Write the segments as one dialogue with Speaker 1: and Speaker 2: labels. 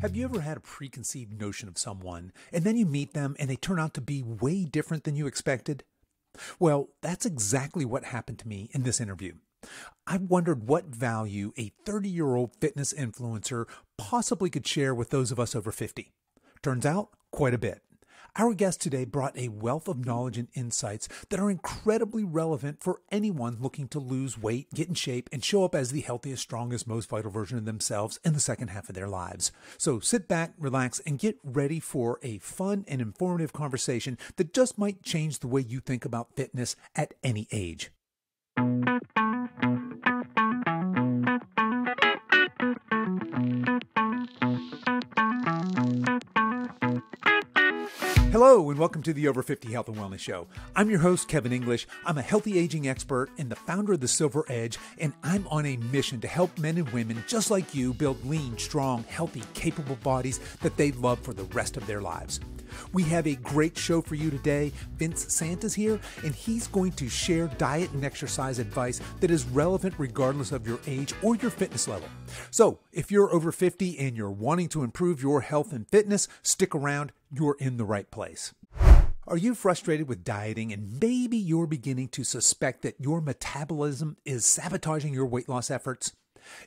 Speaker 1: Have you ever had a preconceived notion of someone, and then you meet them and they turn out to be way different than you expected? Well, that's exactly what happened to me in this interview. I wondered what value a 30-year-old fitness influencer possibly could share with those of us over 50. Turns out, quite a bit. Our guest today brought a wealth of knowledge and insights that are incredibly relevant for anyone looking to lose weight, get in shape, and show up as the healthiest, strongest, most vital version of themselves in the second half of their lives. So sit back, relax, and get ready for a fun and informative conversation that just might change the way you think about fitness at any age. Hello and welcome to the Over 50 Health and Wellness Show. I'm your host, Kevin English. I'm a healthy aging expert and the founder of the Silver Edge, and I'm on a mission to help men and women just like you build lean, strong, healthy, capable bodies that they love for the rest of their lives. We have a great show for you today. Vince Sant is here, and he's going to share diet and exercise advice that is relevant regardless of your age or your fitness level. So if you're over 50 and you're wanting to improve your health and fitness, stick around. You're in the right place. Are you frustrated with dieting and maybe you're beginning to suspect that your metabolism is sabotaging your weight loss efforts?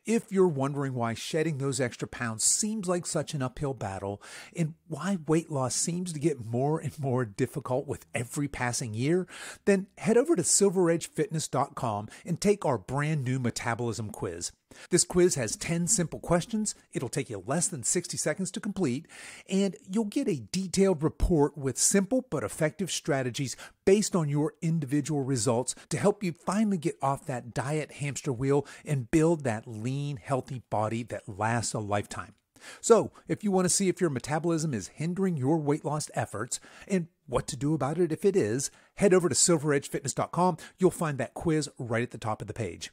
Speaker 1: If you're wondering why shedding those extra pounds seems like such an uphill battle and why weight loss seems to get more and more difficult with every passing year, then head over to silveredgefitness.com and take our brand new metabolism quiz. This quiz has 10 simple questions. It'll take you less than 60 seconds to complete, and you'll get a detailed report with simple but effective strategies based on your individual results to help you finally get off that diet hamster wheel and build that lean, healthy body that lasts a lifetime. So, if you want to see if your metabolism is hindering your weight loss efforts and what to do about it if it is, head over to silveredgefitness.com. You'll find that quiz right at the top of the page.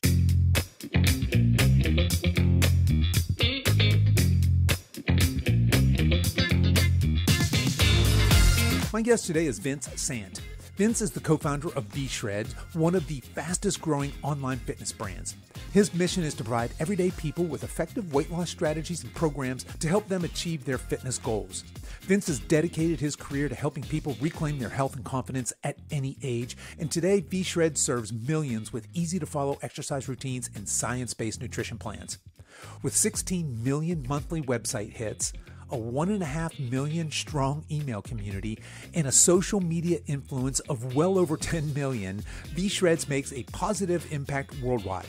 Speaker 1: My guest today is Vince Sant. Vince is the co-founder of V-Shred, one of the fastest growing online fitness brands. His mission is to provide everyday people with effective weight loss strategies and programs to help them achieve their fitness goals. Vince has dedicated his career to helping people reclaim their health and confidence at any age, and today V-Shred serves millions with easy-to-follow exercise routines and science-based nutrition plans. With 16 million monthly website hits, a 1.5 million strong email community, and a social media influence of well over 10 million, V-Shreds makes a positive impact worldwide.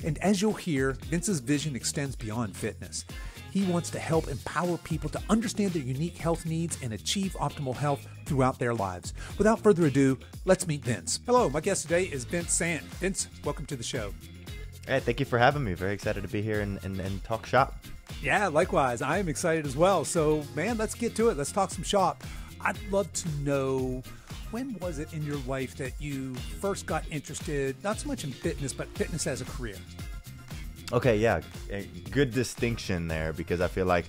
Speaker 1: And as you'll hear, Vince's vision extends beyond fitness. He wants to help empower people to understand their unique health needs and achieve optimal health throughout their lives. Without further ado, let's meet Vince. Hello, my guest today is Vince Sant. Vince, welcome to the show.
Speaker 2: Hey, thank you for having me. Very excited to be here and talk shop.
Speaker 1: Yeah, likewise. I am excited as well. So, man, let's get to it. Let's talk some shop. I'd love to know, when was it in your life that you first got interested, not so much in fitness, but fitness as a career?
Speaker 2: Okay, yeah. Good distinction there, because I feel like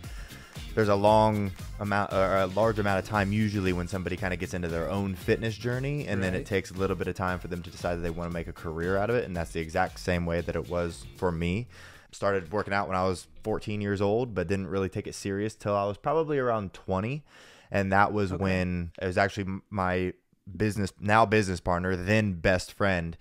Speaker 2: there's a large amount of time usually when somebody kind of gets into their own fitness journey, and then it takes a little bit of time for them to decide that they want to make a career out of it. And that's the exact same way that it was for me. Started working out when I was 14 years old, but didn't really take it serious till I was probably around 20. And that was when it was actually my business partner, then best friend,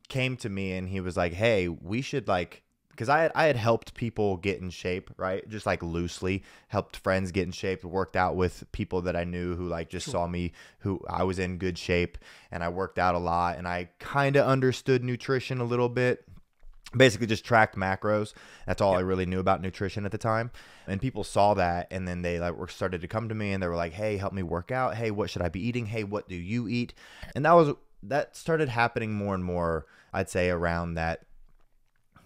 Speaker 2: came to me and he was like, hey, we should because I had helped people get in shape, right? Just like loosely helped friends get in shape, worked out with people that I knew who saw me, who I was in good shape, and I worked out a lot, and I kind of understood nutrition a little bit. Basically just tracked macros. That's all I really knew about nutrition at the time. And people saw that, and then they started to come to me and they were like, hey, help me work out. Hey, what should I be eating? Hey, what do you eat? And that started happening more and more, I'd say, around that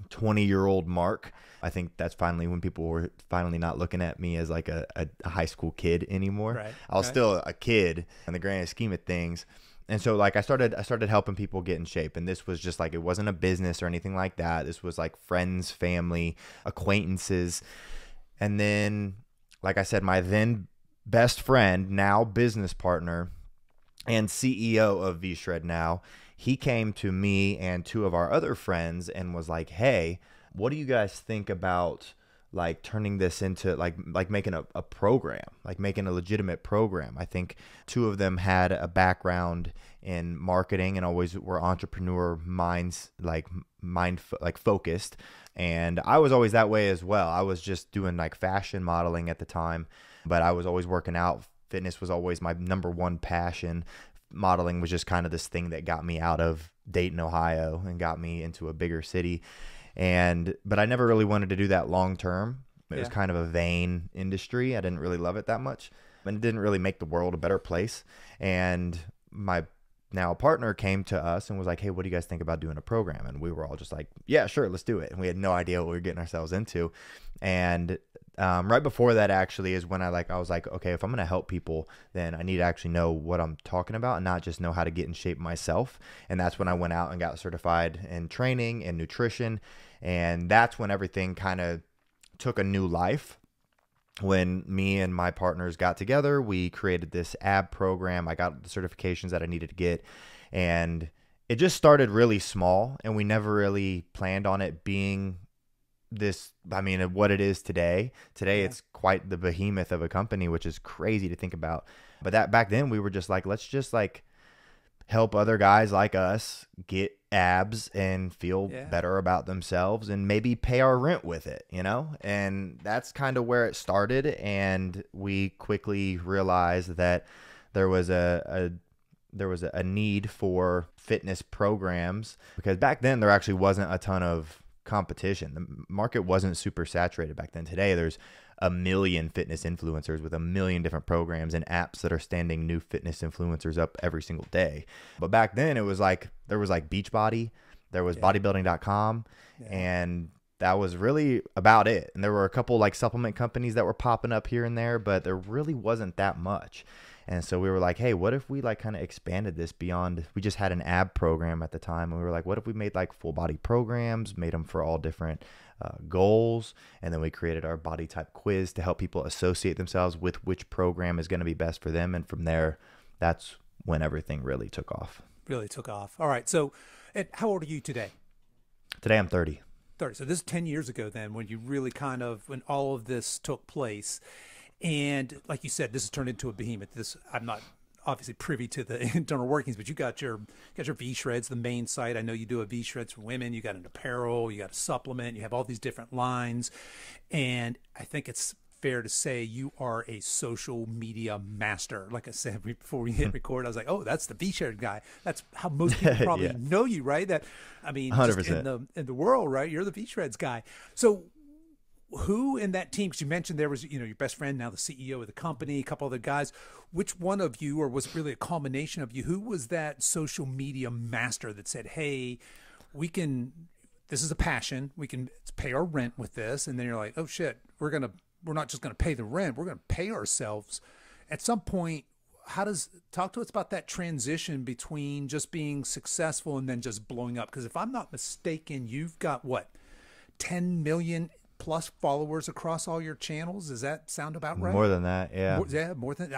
Speaker 2: 20-year-old mark. I think that's finally when people were finally not looking at me as like a high school kid anymore.
Speaker 1: Right.
Speaker 2: I was still a kid in the grand scheme of things. And so I started helping people get in shape, and this was just it wasn't a business or anything like that. This was like friends, family, acquaintances. And then, like I said, my then best friend, now business partner and CEO of V-Shred now, he came to me and two of our other friends and was like, hey, what do you guys think about like turning this into like making a program, like making a legitimate program. I think two of them had a background in marketing and always were entrepreneur minds, like focused. And I was always that way as well. I was just doing like fashion modeling at the time, but I was always working out. Fitness was always my number one passion. Modeling was just kind of this thing that got me out of Dayton, Ohio, and got me into a bigger city. But I never really wanted to do that long term. It was kind of a vain industry. I didn't really love it that much, and it didn't really make the world a better place. And my now partner came to us and was like, hey, what do you guys think about doing a program? And we were all just like, yeah, sure, let's do it. And we had no idea what we were getting ourselves into. And right before that actually is when I was like, okay, if I'm going to help people, then I need to actually know what I'm talking about and not just know how to get in shape myself. And that's when I went out and got certified in training and nutrition. And that's when everything kind of took a new life. When me and my partners got together, we created this ab program. I got the certifications that I needed to get, and it just started really small, and we never really planned on it being this, what it is today. Today, it's quite the behemoth of a company, which is crazy to think about. But that back then, we were just like, let's just like help other guys like us get abs and feel better about themselves and maybe pay our rent with it, And that's kind of where it started. And we quickly realized that there was a need for fitness programs, because back then there actually wasn't a ton of competition. The market wasn't super saturated back then. Today there's a million fitness influencers with a million different programs and apps that are standing new fitness influencers up every single day. But back then it was like, there was like Beachbody, there was bodybuilding.com, and that was really about it. And there were a couple like supplement companies that were popping up here and there, but there really wasn't that much. And so we were like, hey, what if we like kind of expanded this beyond, we just had an ab program at the time. And we were like, what if we made like full body programs, made them for all different goals. And then we created our body type quiz to help people associate themselves with which program is going to be best for them. And from there, that's when everything really took off.
Speaker 1: Really took off. All right. So how old are you today?
Speaker 2: Today I'm 30.
Speaker 1: 30. So this is 10 years ago then, when you really when all of this took place. And like you said, this has turned into a behemoth. I'm not obviously privy to the internal workings, but you got your V-Shreds, the main site. I know you do a V-Shreds for women. You got an apparel, you got a supplement, you have all these different lines. And I think it's fair to say you are a social media master. Like I said before we hit record, I was like, oh, that's the V-Shred guy. That's how most people probably know you, right? That,
Speaker 2: 100%.
Speaker 1: Just in the world, right? You're the V-Shreds guy. So who in that team, because you mentioned there was, your best friend, now the CEO of the company, a couple other guys, which one of you, or was it really a combination of you, who was that social media master that said, hey, this is a passion, we can pay our rent with this? And then you're like, oh shit, we're not just going to pay the rent, we're going to pay ourselves. At some point, talk to us about that transition between just being successful and then just blowing up. Because if I'm not mistaken, you've got 10 million plus followers across all your channels. Does that sound about right?
Speaker 2: More than that, yeah.
Speaker 1: More than,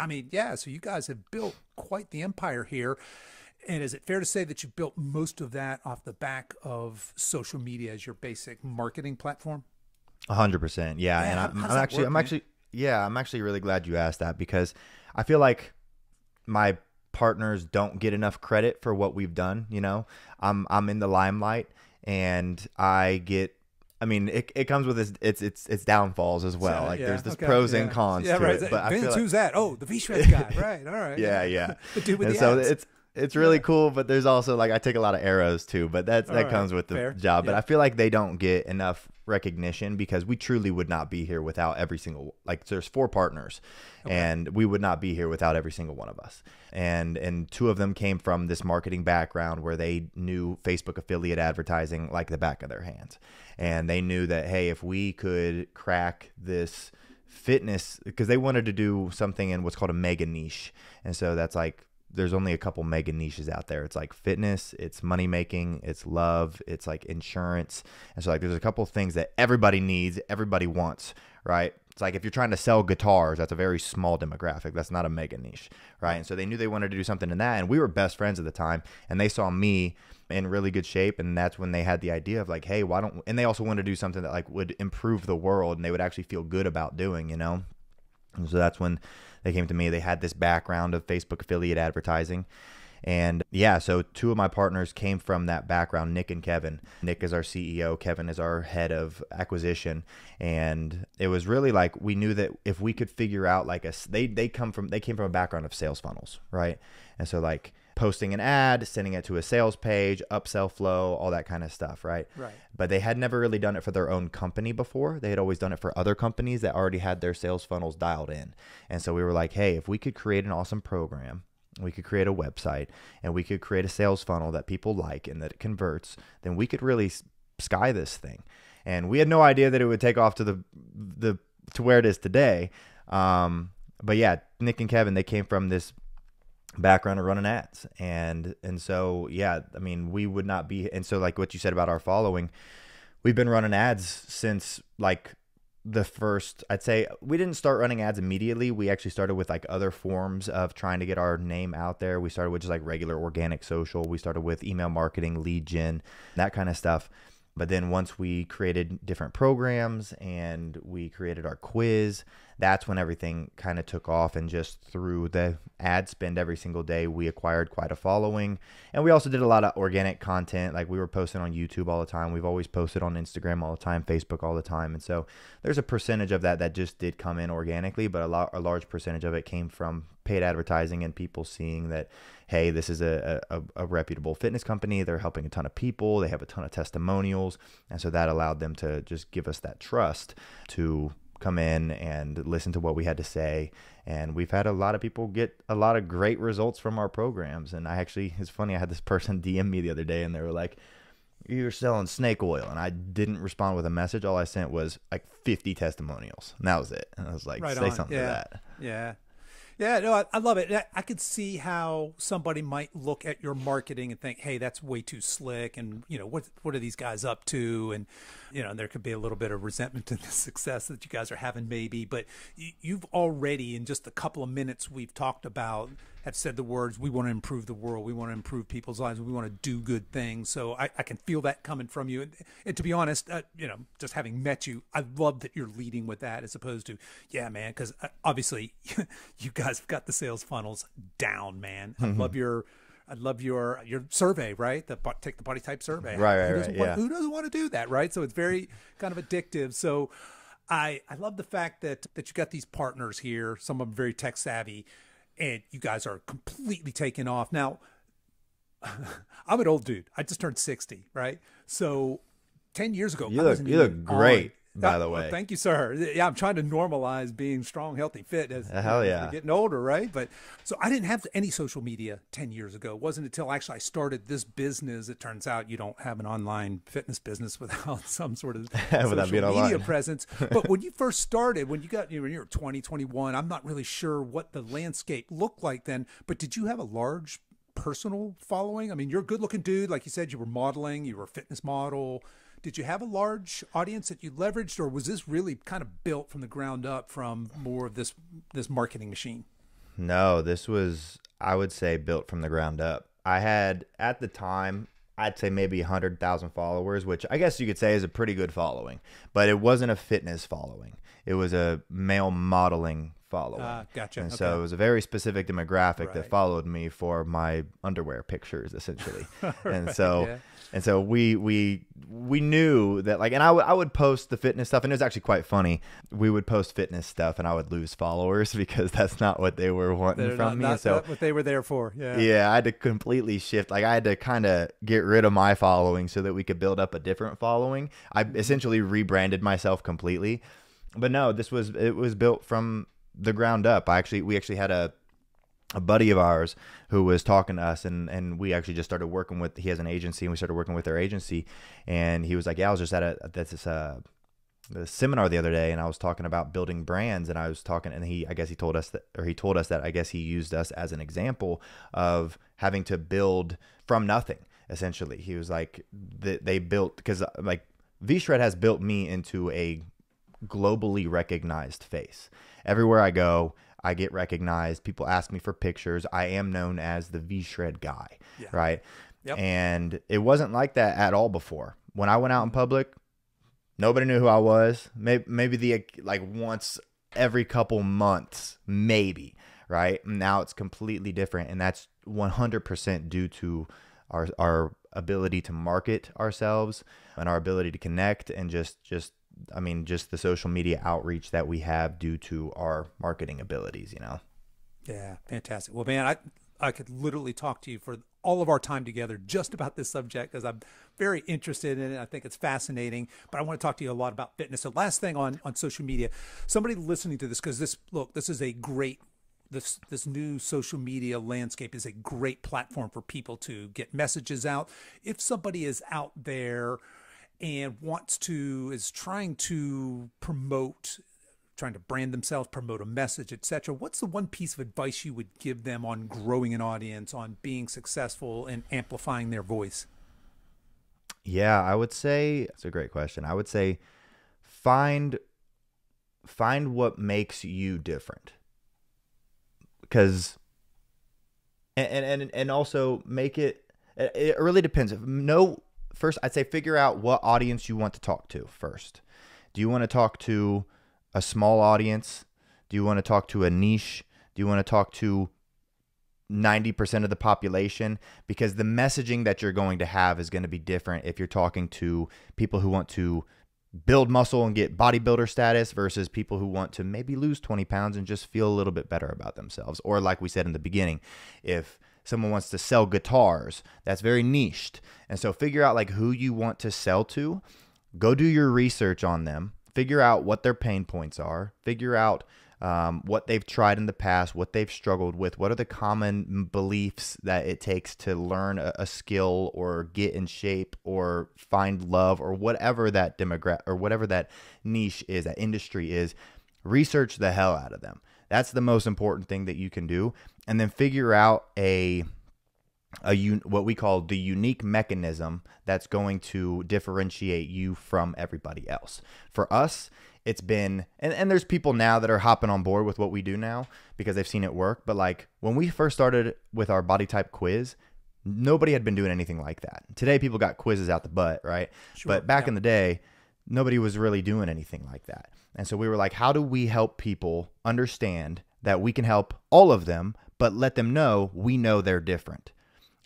Speaker 1: so you guys have built quite the empire here. And is it fair to say that you built most of that off the back of social media as your basic marketing platform?
Speaker 2: 100%, yeah. And I'm actually really glad you asked that, because I feel like my partners don't get enough credit for what we've done. I'm in the limelight, and I get, it comes with its downfalls as well. There's this pros and cons to it. But
Speaker 1: Vince, who's that? Oh, the V-Shreds guy. Right. All right.
Speaker 2: Yeah.
Speaker 1: The dude with
Speaker 2: and
Speaker 1: the
Speaker 2: so
Speaker 1: ads.
Speaker 2: it's really cool, but there's also I take a lot of arrows too, but that comes with the job. But I feel like they don't get enough recognition, because we truly would not be here without every single, there's 4 partners, and we would not be here without every single one of us. And 2 of them came from this marketing background where they knew Facebook affiliate advertising like the back of their hands. And they knew that, hey, if we could crack this fitness, because they wanted to do something in what's called a mega niche. And so that's there's only a couple mega niches out there. It's like fitness, it's money making, it's love, it's like insurance. And so there's a couple of things that everybody needs, everybody wants, right? It's like if you're trying to sell guitars, that's a very small demographic. That's not a mega niche, right? And so they knew they wanted to do something in that. And we were best friends at the time, and they saw me in really good shape. And that's when they had the idea of like, hey, why don't, and they also wanted to do something that like would improve the world and they would actually feel good about doing, you know? And so that's when they came to me. They had this background of Facebook affiliate advertising. And yeah, so two of my partners came from that background, Nick and Kevin. Nick is our CEO. Kevin is our head of acquisition. And it was really like, we knew that if we could figure out like they came from a background of sales funnels, right? And so like posting an ad, sending it to a sales page, upsell flow, all that kind of stuff, right?
Speaker 1: Right.
Speaker 2: But they had never really done it for their own company before. They had always done it for other companies that already had their sales funnels dialed in. And so we were like, hey, if we could create an awesome program, we could create a website, and we could create a sales funnel that people like and that it converts, then we could really sky this thing. And we had no idea that it would take off to to where it is today. But yeah, Nick and Kevin, they came from this background of running ads. And so, yeah, I mean, we would not be, and so like what you said about our following, we've been running ads since like the first, I'd say we didn't start running ads immediately. We actually started with like other forms of trying to get our name out there. We started with just like regular organic social. We started with email marketing, lead gen, that kind of stuff. But then once we created different programs and we created our quiz, that's when everything kind of took off. And just through the ad spend every single day, we acquired quite a following. And we also did a lot of organic content. Like we were posting on YouTube all the time. We've always posted on Instagram all the time, Facebook all the time. And so there's a percentage of that just did come in organically, but a large percentage of it came from paid advertising and people seeing that, hey, this is a reputable fitness company. They're helping a ton of people. They have a ton of testimonials. And so that allowed them to just give us that trust to come in and listen to what we had to say. And we've had a lot of people get a lot of great results from our programs. And it's funny, I had this person DM me the other day and they were like, you're selling snake oil. And I didn't respond with a message. All I sent was like 50 testimonials. And that was it. And I was like, say something to that.
Speaker 1: Yeah. Yeah, no, I love it. I could see how somebody might look at your marketing and think, hey, that's way too slick. And, you know, what are these guys up to? And, you know, there could be a little bit of resentment to the success that you guys are having maybe. But you've already, in just a couple of minutes we've talked about, have said the words, we want to improve the world. We want to improve people's lives. We want to do good things. So I can feel that coming from you. And to be honest, you know, just having met you, I love that you're leading with that as opposed to, yeah, man, because obviously you guys have got the sales funnels down, man.
Speaker 2: Mm-hmm.
Speaker 1: I love your survey, right? Take the body type survey.
Speaker 2: Right.
Speaker 1: Who doesn't want to do that, right? So it's very kind of addictive. So I love the fact that you got these partners here, some of them very tech savvy, and you guys are completely taken off. Now, I'm an old dude. I just turned 60, right? So 10 years ago,
Speaker 2: you look great, by the way.
Speaker 1: Well, thank you, sir. Yeah, I'm trying to normalize being strong, healthy, fit as we're getting older, right? But so I didn't have any social media 10 years ago. It wasn't until actually I started this business. It turns out you don't have an online fitness business without some sort of social media presence. But when you first started, when you were 20, 21, I'm not really sure what the landscape looked like then, but did you have a large personal following? I mean, you're a good looking dude. Like you said, you were modeling, you were a fitness model. Did you have a large audience that you leveraged, or was this really kind of built from the ground up from more of this marketing machine?
Speaker 2: No, this was, I would say, built from the ground up. I had, at the time, I'd say maybe 100,000 followers, which I guess you could say is a pretty good following, but it wasn't a fitness following. It was a male modeling following.
Speaker 1: Gotcha.
Speaker 2: And so it was a very specific demographic that followed me for my underwear pictures, essentially. And so we knew that, like, and I would post the fitness stuff, and it was actually quite funny. We would post fitness stuff, and I would lose followers because that's not what they were wanting from me.
Speaker 1: Not
Speaker 2: so
Speaker 1: what they were there for.
Speaker 2: Yeah, I had to completely shift. Like, I had to kind of get rid of my following so that we could build up a different following. I essentially rebranded myself completely. But no, it was built from the ground up. We actually had a buddy of ours who was talking to us, and we actually just started working with, he has an agency, and we started working with their agency, and he was like, yeah, I was just at this seminar the other day, and I was talking about building brands, and I was talking, and he told us that I guess he used us as an example of having to build from nothing, essentially. He was like, they built, because like V-Shred has built me into a globally recognized face. Everywhere I go, I get recognized. People ask me for pictures. I am known as the V-Shred guy, right?
Speaker 1: Yep.
Speaker 2: And it wasn't like that at all before. When I went out in public, nobody knew who I was. Maybe like once every couple months, maybe, right? Now it's completely different, and that's 100% due to our ability to market ourselves and our ability to connect, and just the social media outreach that we have due to our marketing abilities, you know?
Speaker 1: Yeah, fantastic. Well, man, I could literally talk to you for all of our time together just about this subject, because I'm very interested in it. I think it's fascinating, but I want to talk to you a lot about fitness. So last thing on social media, somebody listening to this, because this is a great, this new social media landscape is a great platform for people to get messages out. If somebody is out there and is trying to brand themselves, promote a message, etc., what's the one piece of advice you would give them on growing an audience, on being successful and amplifying their voice?
Speaker 2: Yeah, I would say it's a great question. I would say find what makes you different. Because and also make it really depends. First I'd say figure out what audience you want to talk to first. Do you want to talk to a small audience? Do you want to talk to a niche? Do you want to talk to 90% of the population? Because the messaging that you're going to have is going to be different if you're talking to people who want to build muscle and get bodybuilder status versus people who want to maybe lose 20 pounds and just feel a little bit better about themselves. Or like we said in the beginning, if someone wants to sell guitars, that's very niched. And so figure out like who you want to sell to. Go do your research on them. Figure out what their pain points are. Figure out what they've tried in the past, what they've struggled with, what are the common beliefs that it takes to learn a skill or get in shape or find love or whatever that demographic or whatever that niche is, that industry is. Research the hell out of them. That's the most important thing that you can do. And then figure out what we call the unique mechanism that's going to differentiate you from everybody else. For us, it's been, and there's people now that are hopping on board with what we do now because they've seen it work. But like when we first started with our body type quiz, nobody had been doing anything like that. Today, people got quizzes out the butt, right? Sure, but back in the day, nobody was really doing anything like that. And so we were like, how do we help people understand that we can help all of them, but let them know we know they're different?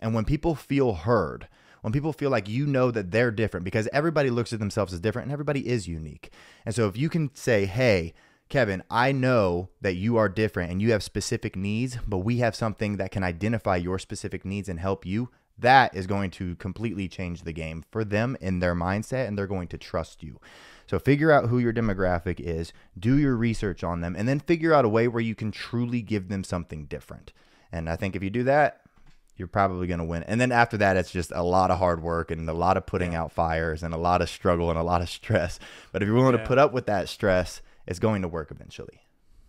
Speaker 2: And when people feel heard, when people feel like you know that they're different, because everybody looks at themselves as different and everybody is unique. And so if you can say, hey, Kevin, I know that you are different and you have specific needs, but we have something that can identify your specific needs and help you, that is going to completely change the game for them in their mindset, and they're going to trust you. So figure out who your demographic is, do your research on them, and then figure out a way where you can truly give them something different. And I think if you do that, you're probably going to win. And then after that, it's just a lot of hard work and a lot of putting out fires and a lot of struggle and a lot of stress. But if you're willing to put up with that stress, it's going to work eventually.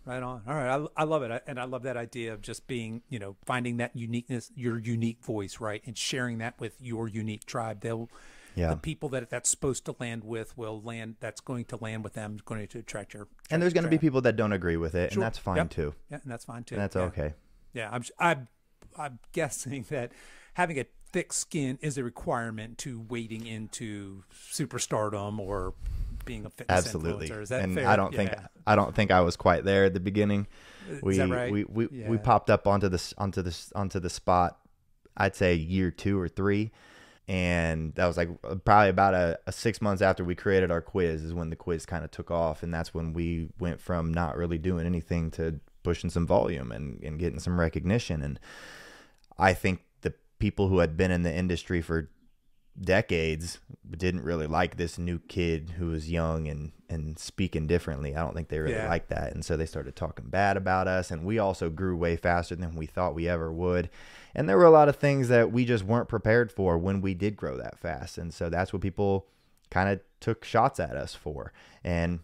Speaker 1: Right on. All right. I love it. And I love that idea of just being, finding that uniqueness, your unique voice, right? And sharing that with your unique tribe. The people that's supposed to land with that's going to land with them, going to attract your
Speaker 2: and there's going to be people that don't agree with it, and that's fine too.
Speaker 1: Yeah, and that's fine too.
Speaker 2: And that's okay.
Speaker 1: Yeah, I'm guessing that having a thick skin is a requirement to wading into superstardom or being a fitness influencer. Is that fair?
Speaker 2: I don't think I was quite there at the beginning.
Speaker 1: Is that right?
Speaker 2: We popped up onto the spot, I'd say year 2 or 3. And that was like probably about a 6 months after we created our quiz is when the quiz kind of took off. And that's when we went from not really doing anything to pushing some volume and getting some recognition. And I think the people who had been in the industry for decades didn't really like this new kid who was young and speaking differently. I don't think they really liked that. And so they started talking bad about us. And we also grew way faster than we thought we ever would. And there were a lot of things that we just weren't prepared for when we did grow that fast. And so that's what people kind of took shots at us for. And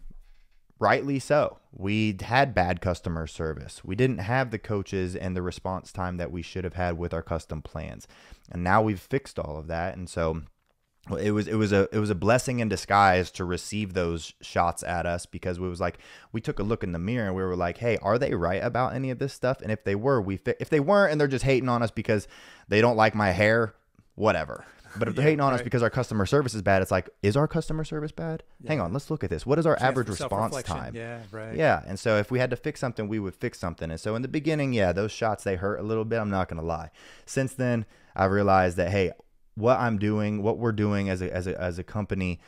Speaker 2: rightly so. We had bad customer service. We didn't have the coaches and the response time that we should have had with our custom plans. And now we've fixed all of that. And so it was a blessing in disguise to receive those shots at us, because we took a look in the mirror and we were like, hey, are they right about any of this stuff? And if they were, if they weren't and they're just hating on us because they don't like my hair, whatever. But if they're hating on us because our customer service is bad, it's like, is our customer service bad? Hang on, let's look at this. What is our average response time?
Speaker 1: Yeah, right.
Speaker 2: Yeah, and so if we had to fix something, we would fix something. And so in the beginning, yeah, those shots, they hurt a little bit. I'm not going to lie. Since then, I realized that, hey, what we're doing as a company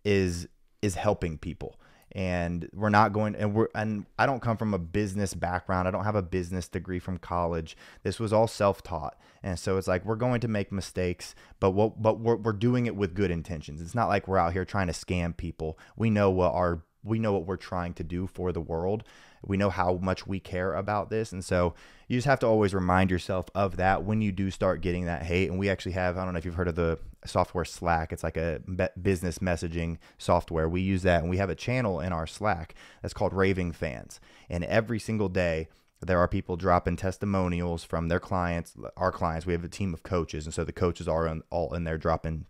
Speaker 2: is helping people. And we're not going, and I don't come from a business background. I don't have a business degree from college. This was all self-taught. And so it's like, we're going to make mistakes, but we're doing it with good intentions. It's not like we're out here trying to scam people. We know what we're trying to do for the world. We know how much we care about this. And so you just have to always remind yourself of that when you do start getting that hate. And we actually have, I don't know if you've heard of the software Slack. It's like a business messaging software. We use that, and we have a channel in our Slack that's called Raving Fans. And every single day, there are people dropping testimonials from their clients, our clients. We have a team of coaches. And so the coaches are all in there dropping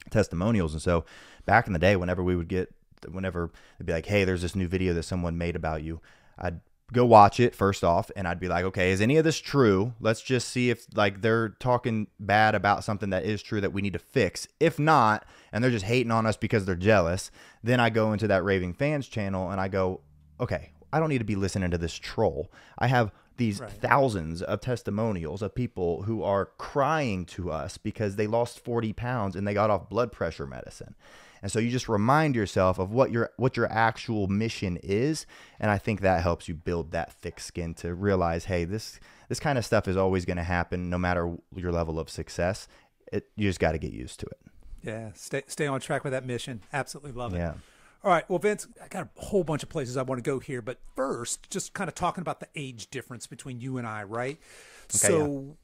Speaker 2: testimonials. And so back in the day, whenever they'd be like, hey, there's this new video that someone made about you, I'd go watch it first off, and I'd be like, okay, is any of this true? Let's just see if like they're talking bad about something that is true that we need to fix. If not, and they're just hating on us because they're jealous, then I go into that Raving Fans channel and I go, okay, I don't need to be listening to this troll. I have these thousands of testimonials of people who are crying to us because they lost 40 pounds and they got off blood pressure medicine. And so you just remind yourself of what your actual mission is. And I think that helps you build that thick skin to realize, hey, this kind of stuff is always going to happen no matter your level of success. You just got to get used to it.
Speaker 1: Yeah. Stay on track with that mission. Absolutely love it.
Speaker 2: Yeah.
Speaker 1: All right. Well, Vince, I got a whole bunch of places I want to go here, but first, just kind of talking about the age difference between you and I, right? Okay, so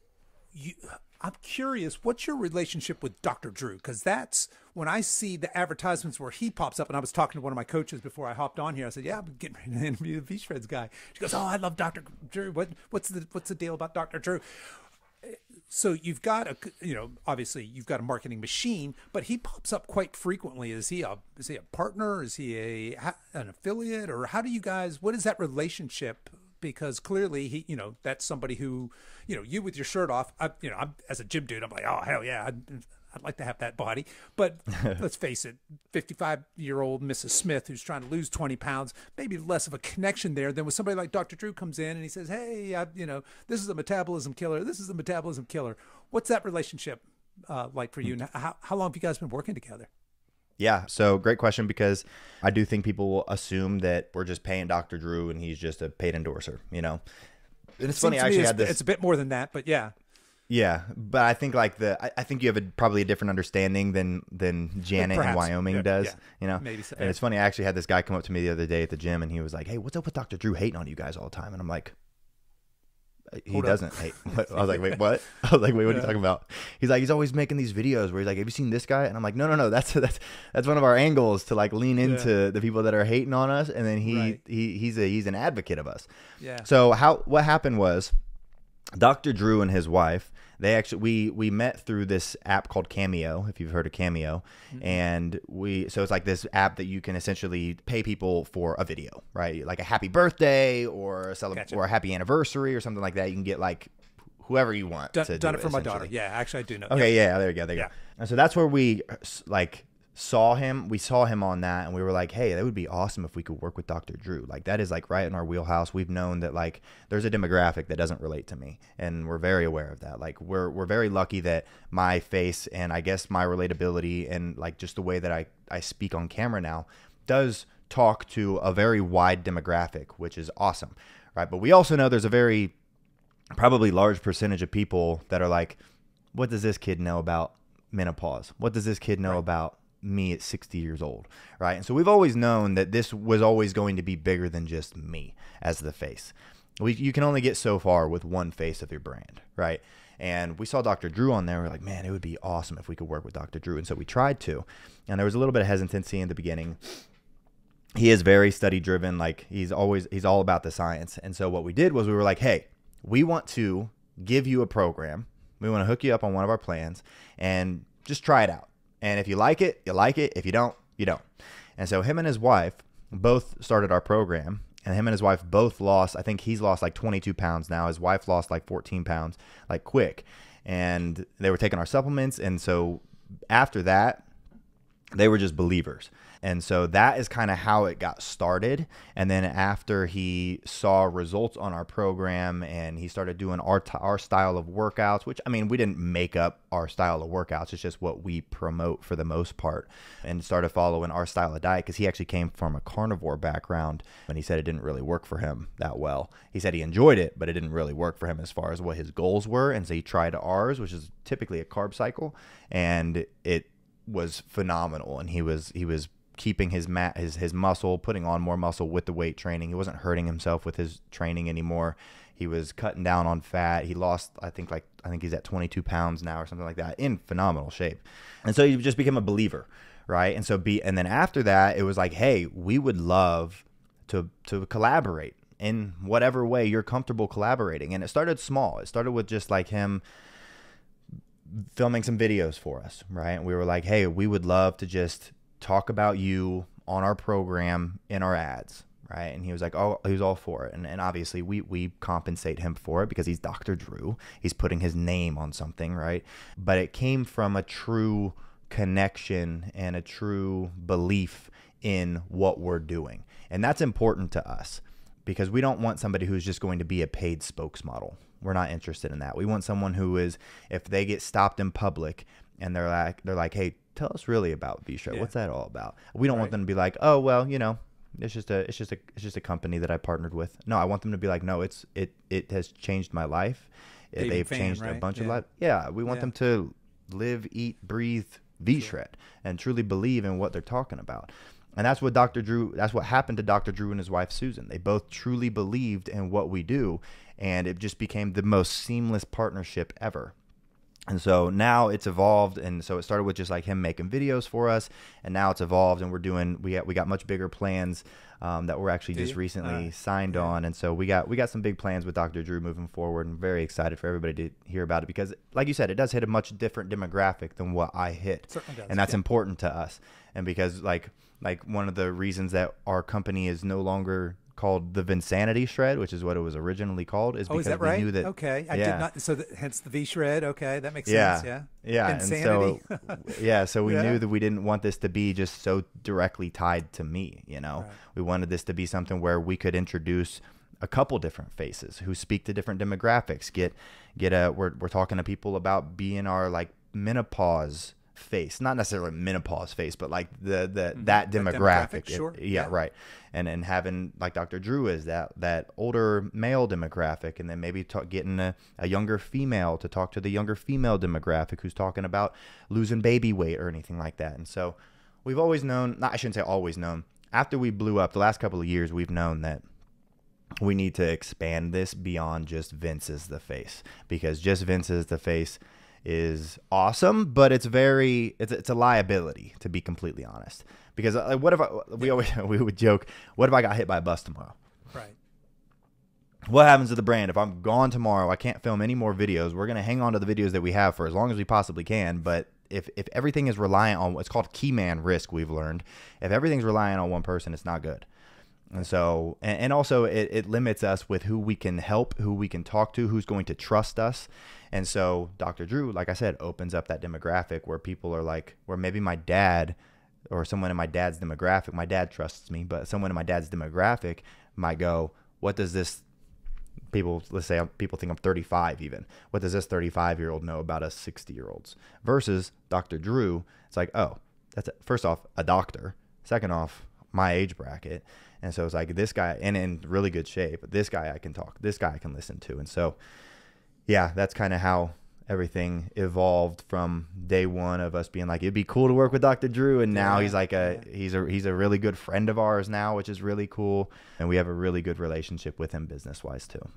Speaker 1: I'm curious, what's your relationship with Dr. Drew? Because that's when I see the advertisements where he pops up, and I was talking to one of my coaches before I hopped on here. I said, yeah, I'm getting ready to interview the Beach Shreds guy. She goes, oh, I love Dr. Drew. What's the deal about Dr. Drew? So you've got obviously you've got a marketing machine, but he pops up quite frequently. Is he a partner? Is he an affiliate? Or how do you guys, what is that relationship? Because clearly he, that's somebody who, you with your shirt off, I'm as a gym dude, I'm like, oh, hell yeah. I'd like to have that body. But let's face it, 55-year-old Mrs. Smith who's trying to lose 20 pounds, maybe less of a connection there than with somebody like Dr. Drew comes in and he says, hey, this is a metabolism killer. This is a metabolism killer. What's that relationship like for you? And how long have you guys been working together?
Speaker 2: Yeah. So great question, because I do think people will assume that we're just paying Dr. Drew and he's just a paid endorser, And it's funny, I actually had this.
Speaker 1: It's a bit more than that, but yeah.
Speaker 2: Yeah, but I think I think you have probably a different understanding than Janet in Wyoming does. Yeah,
Speaker 1: maybe so.
Speaker 2: And it's funny, I actually had this guy come up to me the other day at the gym, and he was like, "Hey, what's up with Dr. Drew hating on you guys all the time?" And I'm like, "He doesn't hate." I was like, "Wait, what?" I was like, "Wait, what are you talking about?" He's like, "He's always making these videos where he's like, have you seen this guy?" And I'm like, "No, that's one of our angles to like lean into the people that are hating on us." And then he's an advocate of us.
Speaker 1: Yeah.
Speaker 2: So what happened was, Dr. Drew and his wife, they actually, we met through this app called Cameo, if you've heard of Cameo. Mm-hmm. And so it's like this app that you can essentially pay people for a video, right? Like a happy birthday or or a happy anniversary or something like that. You can get like whoever you want to do
Speaker 1: done it for my daughter. Yeah, actually I do know.
Speaker 2: Okay, yeah, there you go. And so that's where we saw him on that, and we were like, hey, that would be awesome if we could work with Dr. Drew. Like, that is like right in our wheelhouse. We've known that like there's a demographic that doesn't relate to me, and we're very aware of that. Like, we're very lucky that my face and I guess my relatability and like just the way that I speak on camera now does talk to a very wide demographic, which is awesome, right? But we also know there's a very probably large percentage of people that are like, what does this kid know about menopause? What does this kid know about me at 60 years old, right? And so we've always known that this was always going to be bigger than just me as the face. You can only get so far with one face of your brand, right? And we saw Dr. Drew on there. We're like, man, it would be awesome if we could work with Dr. Drew. And so we tried to, and there was a little bit of hesitancy in the beginning. He is very study driven. Like he's all about the science. And so what we did was we were like, hey, we want to give you a program. We want to hook you up on one of our plans and just try it out. And if you like it, you like it. If you don't, you don't. And so him and his wife both started our program, and him and his wife both lost, I think he's lost like 22 pounds now. His wife lost like 14 pounds, like quick. and they were taking our supplements. And so after that, they were just believers. And so that is kind of how it got started. And then after he saw results on our program and he started doing our style of workouts, which, I mean, we didn't make up our style of workouts. It's just what we promote for the most part, and started following our style of diet, because he actually came from a carnivore background, and he said it didn't really work for him that well. He said he enjoyed it, but it didn't really work for him as far as what his goals were. And so he tried ours, which is typically a carb cycle, and it was phenomenal. And he was keeping his muscle, putting on more muscle with the weight training. He wasn't hurting himself with his training anymore. He was cutting down on fat. He lost, I think he's at 22 pounds now or something like that, in phenomenal shape. And so he just became a believer, right? And then after that, it was like, hey, we would love to collaborate in whatever way you're comfortable collaborating. And it started small. It started with just like him filming some videos for us, right? And we were like, hey, we would love to just talk about you on our program in our ads, right? And he was like, oh, he was all for it. And obviously we compensate him for it because he's Dr. Drew. He's putting his name on something, right? But it came from a true connection and a true belief in what we're doing. And that's important to us, because we don't want somebody who's just going to be a paid spokesmodel. We're not interested in that. We want someone who is, if they get stopped in public and they're like, hey, tell us really about V-Shred. What's that all about? We don't want them to be like, oh, well, it's just a company that I partnered with. No, I want them to be like, no, it has changed my life. They've changed a bunch of lives. Yeah, we want them to live, eat, breathe V-Shred and truly believe in what they're talking about. And that's what happened to Dr. Drew and his wife, Susan. They both truly believed in what we do, and it just became the most seamless partnership ever. And so now it's evolved, and so it started with just like him making videos for us, and now it's evolved, and we got much bigger plans that we're actually just recently signed on. And so we got some big plans with Dr. Drew moving forward, and very excited for everybody to hear about it, because like you said, it does hit a much different demographic than what I hit.
Speaker 1: Certainly does.
Speaker 2: And that's important to us. And because like one of the reasons that our company is no longer called the Vinsanity Shred, which is what it was originally called, is because we knew that.
Speaker 1: Okay, I did not. So hence the V Shred. Okay, that makes sense. Yeah.
Speaker 2: Vinsanity. And so we knew that we didn't want this to be just so directly tied to me. Right. We wanted this to be something where we could introduce a couple different faces who speak to different demographics. We're talking to people about being our like menopause face, not necessarily menopause face, but like that demographic.
Speaker 1: Sure.
Speaker 2: Right. And having like Dr. Drew is that older male demographic, and then maybe getting a younger female to talk to the younger female demographic who's talking about losing baby weight or anything like that. And so we've always known, I shouldn't say always known, after we blew up the last couple of years, we've known that we need to expand this beyond just Vince is the face, because just Vince is the face is awesome, but it's a liability, to be completely honest. Because what if we would joke, what if I got hit by a bus tomorrow?
Speaker 1: Right.
Speaker 2: What happens to the brand if I'm gone tomorrow? I can't film any more videos. We're going to hang on to the videos that we have for as long as we possibly can. But if everything is reliant on what's called key man risk, we've learned, if everything's reliant on one person, it's not good. And so, and also it limits us with who we can help, who we can talk to, who's going to trust us. And so Dr. Drew, like I said, opens up that demographic where people are like, where maybe my dad or someone in my dad's demographic, my dad trusts me, but someone in my dad's demographic might go, what does this let's say people think I'm 35 even. What does this 35-year-old know about us 60-year-olds? Versus Dr. Drew, it's like, oh, first off, a doctor. Second off, my age bracket. And so it's like this guy, and in really good shape, this guy I can talk, this guy I can listen to. And so, yeah, that's kind of how everything evolved from day one of us being like, it'd be cool to work with Dr. Drew. And now he's like he's a really good friend of ours now, which is really cool. And we have a really good relationship with him business-wise too.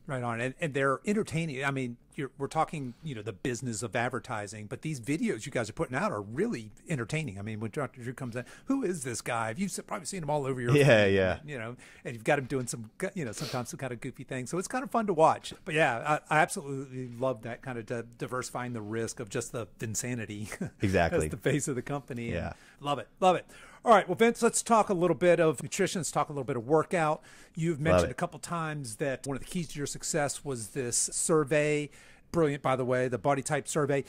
Speaker 1: Right on. And they're entertaining. I mean, we're talking, the business of advertising, but these videos you guys are putting out are really entertaining. I mean, when Dr. Drew comes in, who is this guy? You've probably seen him all over your feed, and you've got him doing some, sometimes some kind of goofy things. So it's kind of fun to watch. But yeah, I absolutely love that kind of diversifying the risk of just the Vinsanity.
Speaker 2: Exactly.
Speaker 1: As the face of the company.
Speaker 2: Yeah.
Speaker 1: Love it. Love it. All right. Well, Vince, let's talk a little bit of nutrition. Let's talk a little bit of workout. You've mentioned a couple times that one of the keys to your success was this survey. brilliant, by the way, the body type survey.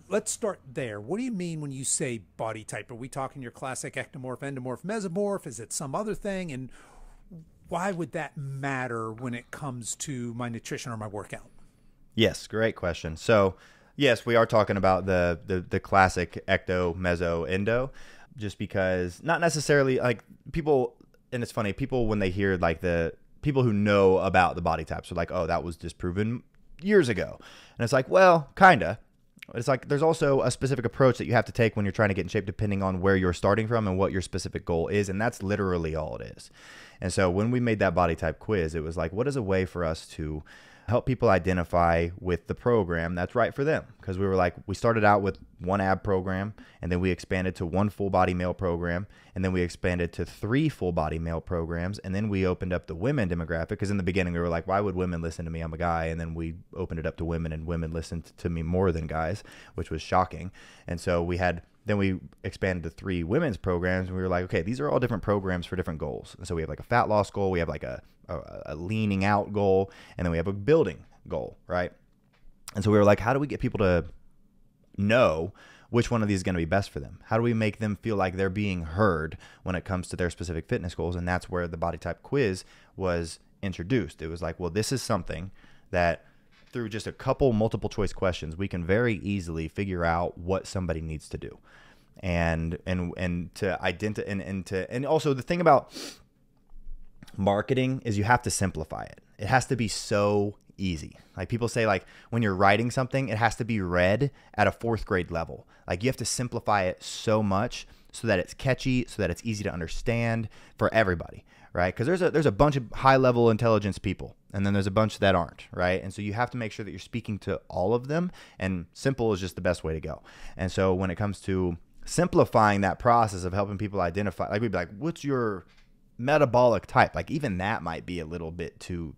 Speaker 1: Let's start there. What do you mean when you say body type? Are we talking your classic ectomorph, endomorph, mesomorph? Is it some other thing? And why would that matter when it comes to my nutrition or my workout?
Speaker 2: Yes, great question. So, yes, we are talking about the classic ecto, meso, endo, just because not necessarily like people, and it's funny, people when they hear like the people who know about the body types are like, oh, that was disproven years ago. And it's like, well, kind of. It's like there's also a specific approach that you have to take when you're trying to get in shape depending on where you're starting from and what your specific goal is. And that's literally all it is. And so when we made that body type quiz, it was like, what is a way for us to help people identify with the program that's right for them? Because we were like, we started out with one ab program, and then we expanded to one full body male program, and then we expanded to 3 full body male programs, and then we opened up the women demographic, because in the beginning we were like, why would women listen to me? I'm a guy. And then we opened it up to women, and women listened to me more than guys, which was shocking. And so then we expanded to 3 women's programs, and we were like, okay, these are all different programs for different goals. And so we have like a fat loss goal, we have like a leaning out goal, and then we have a building goal, right? And so we were like, how do we get people to know which one of these is going to be best for them? How do we make them feel like they're being heard when it comes to their specific fitness goals? And that's where the body type quiz was introduced. It was like, well, this is something that through just a couple multiple choice questions, we can very easily figure out what somebody needs to do. And to identify, and also the thing about marketing is you have to simplify it. It has to be so easy. Like people say, like when you're writing something, it has to be read at a 4th grade level. Like you have to simplify it so much so that it's catchy, so that it's easy to understand for everybody, right? Because there's a bunch of high level intelligence people, and then there's a bunch that aren't, right? And so you have to make sure that you're speaking to all of them, and simple is just the best way to go. And so when it comes to simplifying that process of helping people identify, like we'd be like, what's your metabolic type? Like even that might be a little bit too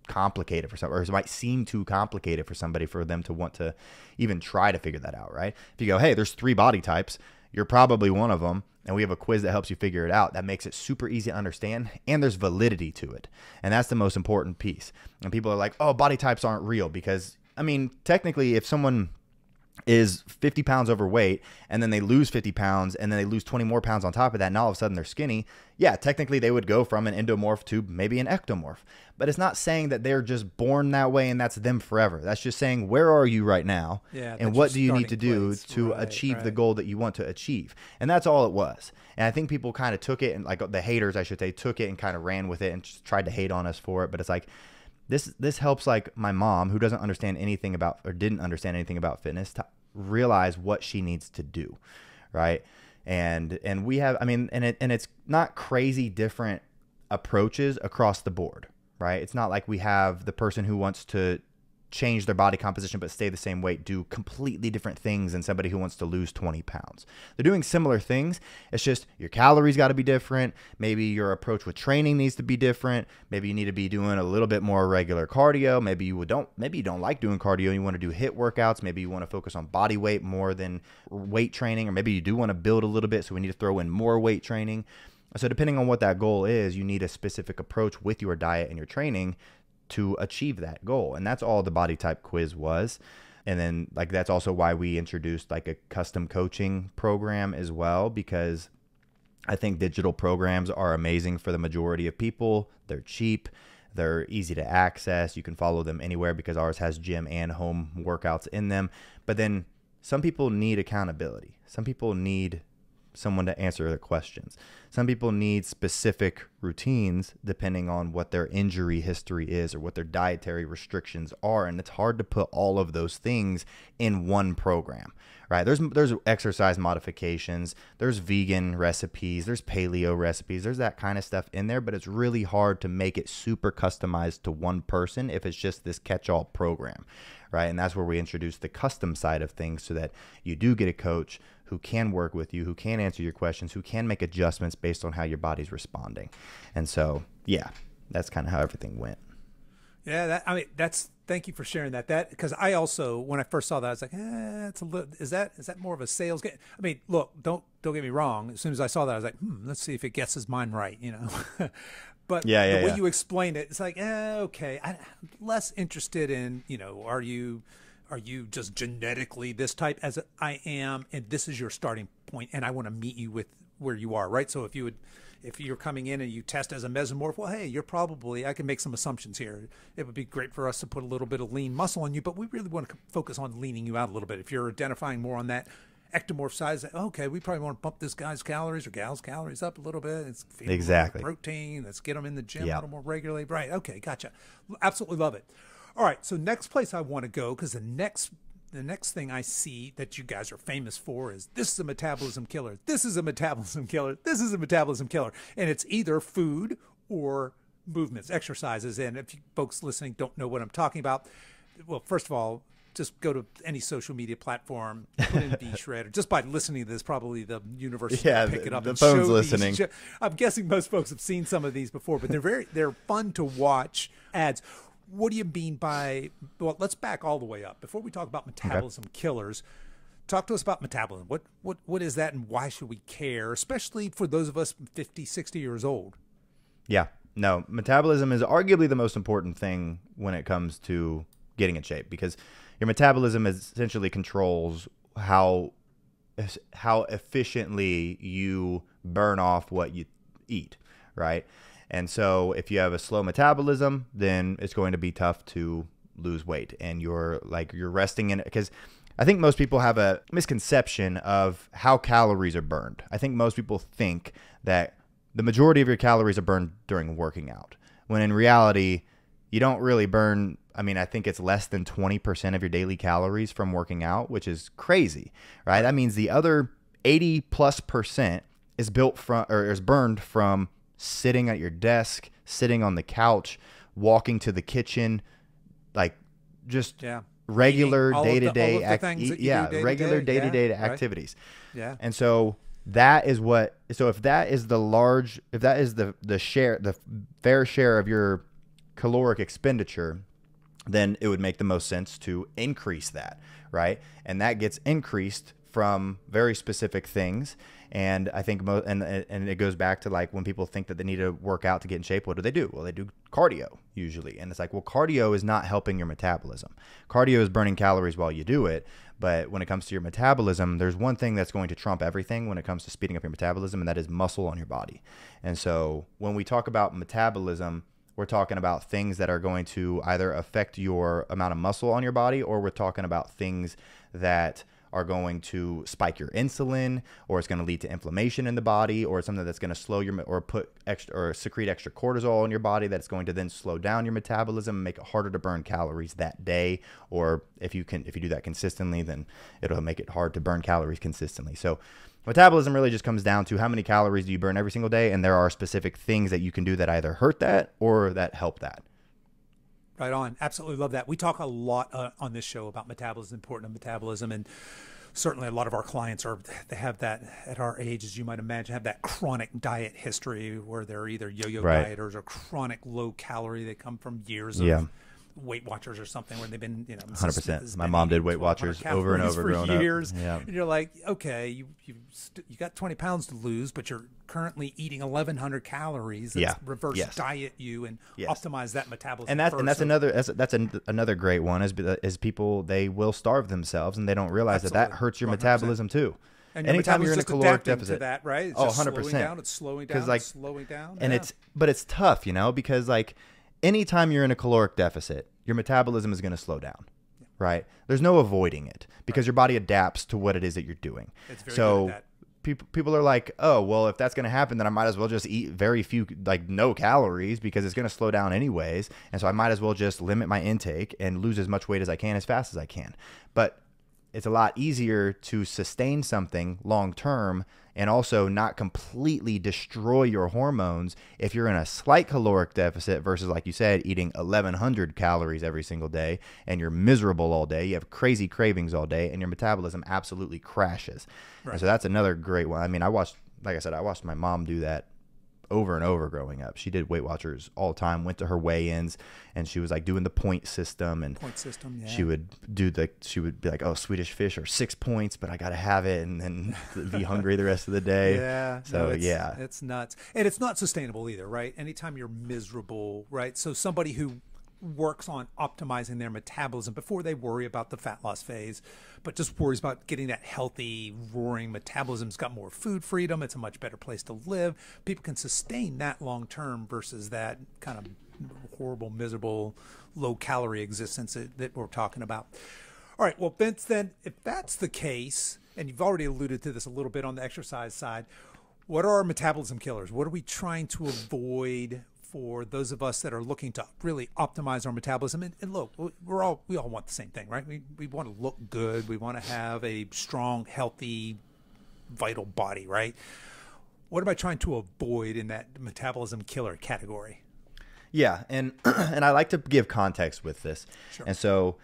Speaker 2: complicated for some, or it might seem too complicated for somebody for them to want to even try to figure that out, right? If you go, hey, there's 3 body types, you're probably one of them, and we have a quiz that helps you figure it out. That makes it super easy to understand, and there's validity to it. And that's the most important piece. And people are like, oh, body types aren't real, because I mean, technically if someone is 50 pounds overweight and then they lose 50 pounds and then they lose 20 more pounds on top of that, and all of a sudden they're skinny, yeah, technically they would go from an endomorph to maybe an ectomorph. But it's not saying that they're just born that way and that's them forever. That's just saying, where are you right now? Yeah, and what do you need to do to achieve the goal that you want to achieve? And that's all it was. And I think people kind of took it, and like the haters, I should say, took it and kind of ran with it and just tried to hate on us for it. But it's like, this helps like my mom, who doesn't understand anything about, or didn't understand anything about fitness, to realize what she needs to do, right? And we have, I mean, and it's not crazy different approaches across the board, right? It's not like we have the person who wants to change their body composition but stay the same weight do completely different things than somebody who wants to lose 20 pounds. They're doing similar things. It's just your calories got to be different. Maybe your approach with training needs to be different. Maybe you need to be doing a little bit more regular cardio. Maybe you don't like doing cardio. You want to do HIIT workouts. Maybe you want to focus on body weight more than weight training, or maybe you do want to build a little bit, so we need to throw in more weight training. So depending on what that goal is, you need a specific approach with your diet and your training to achieve that goal. And that's all the body type quiz was. And then like that's also why we introduced like a custom coaching program as well, because I think digital programs are amazing for the majority of people. They're cheap, they're easy to access, you can follow them anywhere because ours has gym and home workouts in them. But then some people need accountability. Some people need someone to answer their questions. Some people need specific routines depending on what their injury history is or what their dietary restrictions are. And it's hard to put all of those things in one program, right? There's exercise modifications, there's vegan recipes, there's paleo recipes, there's that kind of stuff in there, but it's really hard to make it super customized to one person if it's just this catch-all program, right? And that's where we introduce the custom side of things, so that you do get a coach who can work with you, who can answer your questions, who can make adjustments based on how your body's responding. And so, yeah, that's kind of how everything went.
Speaker 1: Yeah, thank you for sharing that. Because I also, when I first saw that, I was like, it's a little, is that more of a sales game? I mean, look, don't get me wrong. As soon as I saw that, I was like, let's see if it gets his mind right, you know. But the way you explain it, it's like, okay, I'm less interested in, you know, are you Are you just genetically this type as I am, and this is your starting point, and I want to meet you with where you are, right? So if you're coming in and you test as a mesomorph, well, hey, you're probably, I can make some assumptions here. It would be great for us to put a little bit of lean muscle on you, but we really want to focus on leaning you out a little bit. If you're identifying more on that ectomorph size, okay, we probably want to bump this guy's calories or gal's calories up a little bit. It's
Speaker 2: exactly
Speaker 1: protein. Let's get them in the gym a little more regularly. Right. Okay. Gotcha. Absolutely love it. All right. So next place I want to go, because the next thing I see that you guys are famous for is this is a metabolism killer. This is a metabolism killer. This is a metabolism killer. And it's either food or movements, exercises. And if you folks listening don't know what I'm talking about, well, first of all, just go to any social media platform, put in V-Shred, or just by listening to this, probably the universe will pick it up.
Speaker 2: The
Speaker 1: and
Speaker 2: phone's
Speaker 1: show
Speaker 2: listening.
Speaker 1: I'm guessing most folks have seen some of these before, but they're fun to watch ads. What do you mean by, well, let's back all the way up. Before we talk about metabolism killers, talk to us about metabolism. What is that, and why should we care, especially for those of us 50, 60 years old?
Speaker 2: Yeah. No, metabolism is arguably the most important thing when it comes to getting in shape, because your metabolism essentially controls how efficiently you burn off what you eat, right? And so if you have a slow metabolism, then it's going to be tough to lose weight, and you're resting in it, because I think most people have a misconception of how calories are burned. I think most people think that the majority of your calories are burned during working out, when in reality, you don't really burn. I mean, I think it's less than 20% of your daily calories from working out, which is crazy, right? That means the other 80+% is is burned from sitting at your desk, sitting on the couch, walking to the kitchen, like just regular day-to-day activities.
Speaker 1: Yeah.
Speaker 2: And so that is if that is the share, the fair share of your caloric expenditure, then it would make the most sense to increase that, right? And that gets increased from very specific things. And I think and it goes back to like when people think that they need to work out to get in shape, what do? Well, they do cardio usually. And it's like, well, cardio is not helping your metabolism. Cardio is burning calories while you do it. But when it comes to your metabolism, there's one thing that's going to trump everything when it comes to speeding up your metabolism, and that is muscle on your body. And so when we talk about metabolism, we're talking about things that are going to either affect your amount of muscle on your body, or we're talking about things that are going to spike your insulin, or it's going to lead to inflammation in the body, or something that's going to slow or secrete extra cortisol in your body that's going to then slow down your metabolism and make it harder to burn calories that day. Or if you do that consistently, then it'll make it hard to burn calories consistently. So metabolism really just comes down to how many calories do you burn every single day, and there are specific things that you can do that either hurt that or that help that.
Speaker 1: Right on. Absolutely love that. We talk a lot on this show about metabolism, important metabolism, and certainly a lot of our clients they have that at our age, as you might imagine, have that chronic diet history where they're either yo-yo dieters or chronic low calorie. They come from years of Weight Watchers or something where they've been,
Speaker 2: 100%. My mom did Weight Watchers over and over
Speaker 1: for years.
Speaker 2: Yeah.
Speaker 1: And you're like, okay, you got 20 pounds to lose, but you're currently eating 1,100 calories. Let's reverse diet you and optimize that metabolism.
Speaker 2: And that's another great one is people, they will starve themselves and they don't realize that hurts your 100%. Metabolism too.
Speaker 1: And your anytime you're in a caloric deficit, to that, right? It's
Speaker 2: 100%.
Speaker 1: It's slowing down. It's slowing down.
Speaker 2: And it's tough, because like anytime you're in a caloric deficit, your metabolism is going to slow down, right? There's no avoiding it because your body adapts to what it is that you're doing.
Speaker 1: It's very good at that.
Speaker 2: People are like, oh, well, if that's going to happen, then I might as well just eat very few, like no calories, because it's going to slow down anyways. And so I might as well just limit my intake and lose as much weight as I can as fast as I can. But it's a lot easier to sustain something long term and also not completely destroy your hormones if you're in a slight caloric deficit versus, like you said, eating 1,100 calories every single day and you're miserable all day. You have crazy cravings all day and your metabolism absolutely crashes. Right. And so that's another great one. I mean, I watched my mom do that over and over growing up. She did Weight Watchers all the time, went to her weigh-ins, and she was like doing the point system. And she would be like, oh, Swedish fish are 6 points, but I got to have it and then be hungry the rest of the day.
Speaker 1: Yeah.
Speaker 2: So
Speaker 1: it's nuts. And it's not sustainable either, right? Anytime you're miserable, right? So somebody who works on optimizing their metabolism before they worry about the fat loss phase, but just worries about getting that healthy, roaring metabolism. It's got more food freedom. It's a much better place to live. People can sustain that long term versus that kind of horrible, miserable, low-calorie existence that we're talking about. All right, well, Vince, then, if that's the case, and you've already alluded to this a little bit on the exercise side, what are our metabolism killers? What are we trying to avoid for those of us that are looking to really optimize our metabolism? And look, we all want the same thing, right? We want to look good. We want to have a strong, healthy, vital body, right? What am I trying to avoid in that metabolism killer category?
Speaker 2: Yeah, and I like to give context with this.
Speaker 1: Sure.
Speaker 2: And so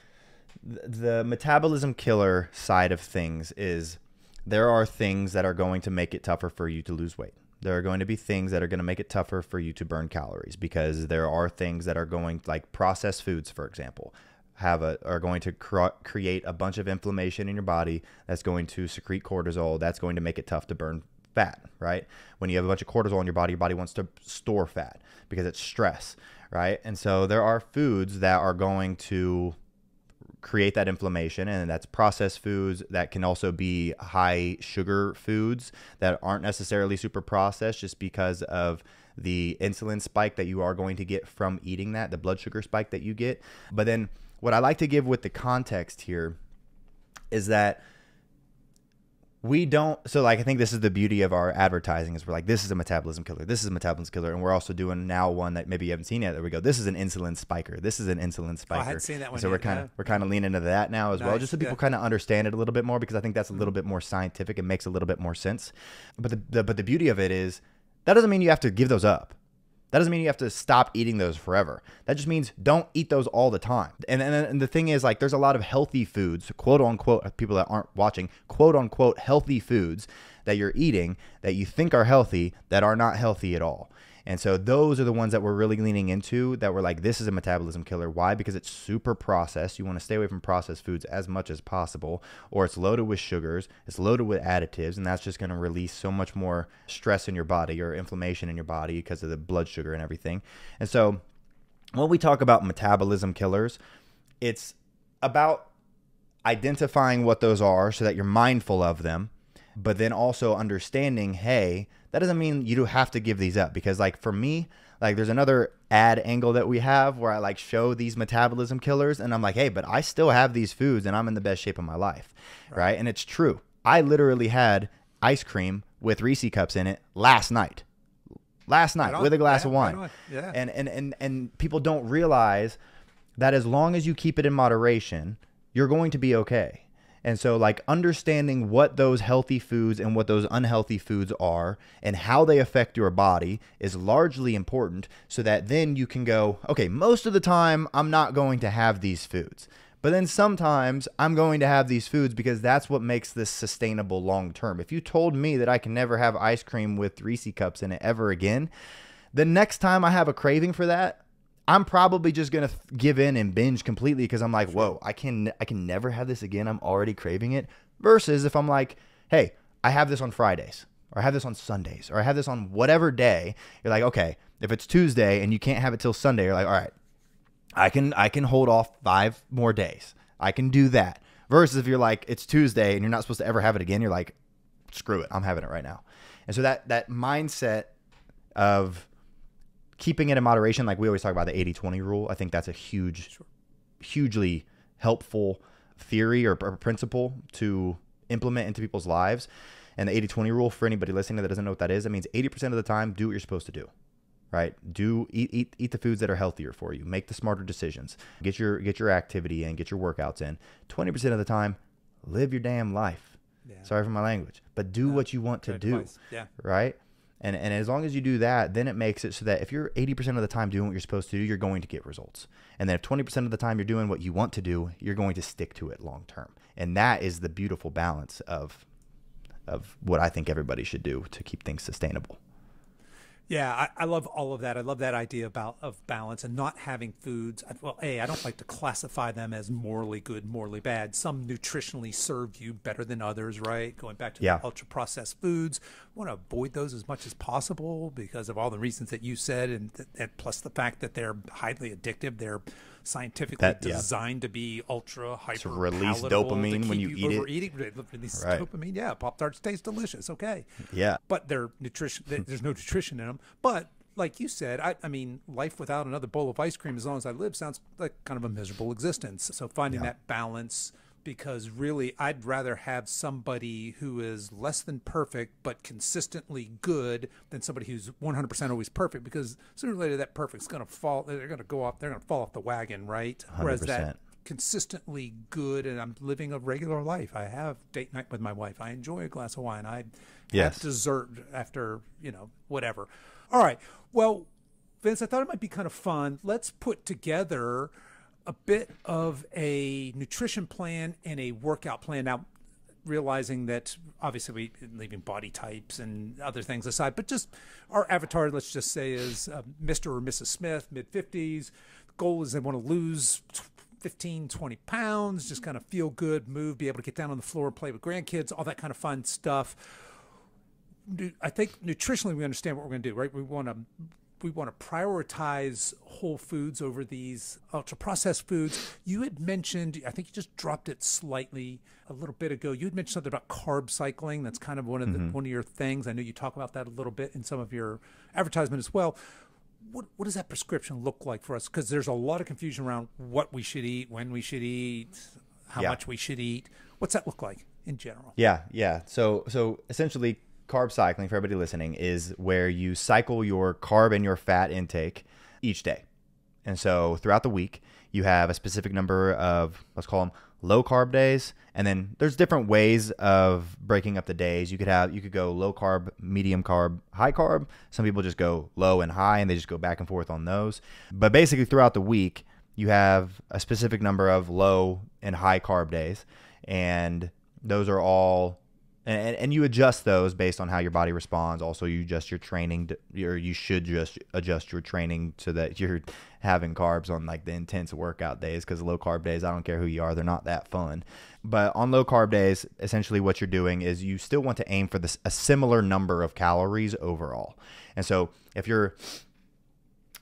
Speaker 2: the metabolism killer side of things is there are things that are going to make it tougher for you to lose weight. There are going to be things that are going to make it tougher for you to burn calories, because there are things that are going, like processed foods, for example, are going to create a bunch of inflammation in your body that's going to secrete cortisol. That's going to make it tough to burn fat, right? When you have a bunch of cortisol in your body wants to store fat because it's stress, right? And so there are foods that are going to create that inflammation, and that's processed foods. That can also be high sugar foods that aren't necessarily super processed, just because of the insulin spike that you are going to get from eating that, the blood sugar spike that you get. But then what I like to give with the context here is that I think this is the beauty of our advertising, is we're like, this is a metabolism killer. This is a metabolism killer. And we're also doing now one that maybe you haven't seen yet. There we go. This is an insulin spiker. This is an insulin spiker.
Speaker 1: I hadn't seen that one
Speaker 2: So
Speaker 1: yet.
Speaker 2: we're kind of leaning into that now as well, just so people kind of understand it a little bit more, because I think that's a little bit more scientific. It makes a little bit more sense. But the beauty of it is that doesn't mean you have to give those up. That doesn't mean you have to stop eating those forever. That just means don't eat those all the time. And the thing is, like, there's a lot of healthy foods, quote unquote, people that aren't watching, quote unquote, healthy foods that you're eating that you think are healthy that are not healthy at all. And so those are the ones that we're really leaning into, that we're like, this is a metabolism killer. Why? Because it's super processed. You want to stay away from processed foods as much as possible, or it's loaded with sugars, it's loaded with additives, and that's just going to release so much more stress in your body or inflammation in your body because of the blood sugar and everything. And so when we talk about metabolism killers, it's about identifying what those are so that you're mindful of them, but then also understanding, hey, that doesn't mean you do have to give these up. Because like for me, like there's another ad angle that we have where I like show these metabolism killers, and I'm like, hey, but I still have these foods and I'm in the best shape of my life, right? And it's true. I literally had ice cream with Reese cups in it last night with a glass of wine.
Speaker 1: Right. Yeah.
Speaker 2: And people don't realize that as long as you keep it in moderation, you're going to be okay. And so like understanding what those healthy foods and what those unhealthy foods are and how they affect your body is largely important, so that then you can go, okay, most of the time I'm not going to have these foods, but then sometimes I'm going to have these foods because that's what makes this sustainable long term. If you told me that I can never have ice cream with Reese cups in it ever again, the next time I have a craving for that, I'm probably just going to give in and binge completely, because I'm like, whoa, I can never have this again. I'm already craving it. Versus if I'm like, hey, I have this on Fridays, or I have this on Sundays, or I have this on whatever day. You're like, okay, if it's Tuesday and you can't have it till Sunday, you're like, all right, I can hold off 5 more days. I can do that. Versus if you're like, it's Tuesday and you're not supposed to ever have it again, you're like, screw it, I'm having it right now. And so that mindset of keeping it in moderation, like we always talk about the 80-20 rule, I think that's a hugely helpful theory or principle to implement into people's lives. And the 80-20 rule, for anybody listening that doesn't know what that is, it means 80% of the time, do what you're supposed to do, right? Eat the foods that are healthier for you. Make the smarter decisions. Get your activity in, get your workouts in. 20% of the time, live your damn life. Yeah. Sorry for my language, but do what you want to do, right? And as long as you do that, then it makes it so that if you're 80% of the time doing what you're supposed to do, you're going to get results. And then if 20% of the time you're doing what you want to do, you're going to stick to it long term. And that is the beautiful balance of what I think everybody should do to keep things sustainable.
Speaker 1: Yeah, I love all of that. I love that idea of balance and not having foods. Well, I don't like to classify them as morally good, morally bad. Some nutritionally serve you better than others, right? Going back to the ultra processed foods, want to avoid those as much as possible because of all the reasons that you said, and plus the fact that they're highly addictive. They're scientifically designed to be ultra hyper
Speaker 2: to release dopamine when you eat
Speaker 1: overeating. Release dopamine. Yeah, Pop-Tarts taste delicious. Okay.
Speaker 2: Yeah.
Speaker 1: But they're nutrition. There's no nutrition in them. But like you said, I mean, life without another bowl of ice cream as long as I live sounds like kind of a miserable existence. So finding that balance, because really I'd rather have somebody who is less than perfect but consistently good than somebody who's 100% always perfect, because sooner or later that perfect's going to fall. They're going to go off. They're going to fall off the wagon, right?
Speaker 2: 100%.
Speaker 1: Whereas that consistently good, and I'm living a regular life. I have date night with my wife. I enjoy a glass of wine. I have dessert after, whatever. All right. Well, Vince, I thought it might be kind of fun. Let's put together a bit of a nutrition plan and a workout plan. Now, realizing that obviously leaving body types and other things aside, but just our avatar, let's just say, is Mr. or Mrs. Smith, mid-50s. The goal is they want to lose 15, 20 pounds, just kind of feel good, move, be able to get down on the floor, play with grandkids, all that kind of fun stuff. I think nutritionally we understand what we're going to do, right? We want to prioritize whole foods over these ultra-processed foods. You had mentioned, I think you just dropped it slightly a little bit ago, you had mentioned something about carb cycling. That's kind of one of your things. I know you talk about that a little bit in some of your advertisement as well. What does that prescription look like for us? Because there's a lot of confusion around what we should eat, when we should eat, how much we should eat. What's that look like in general?
Speaker 2: Yeah. So essentially, carb cycling, for everybody listening, is where you cycle your carb and your fat intake each day. And so throughout the week, you have a specific number of, let's call them low carb days. And then there's different ways of breaking up the days. You could go low carb, medium carb, high carb. Some people just go low and high, and they just go back and forth on those. But basically throughout the week, you have a specific number of low and high carb days. And those are all, and you adjust those based on how your body responds. Also, you adjust your training, or you should just adjust your training so that you're having carbs on like the intense workout days, because low carb days, I don't care who you are, they're not that fun. But on low carb days, essentially what you're doing is you still want to aim for a similar number of calories overall. And so if you're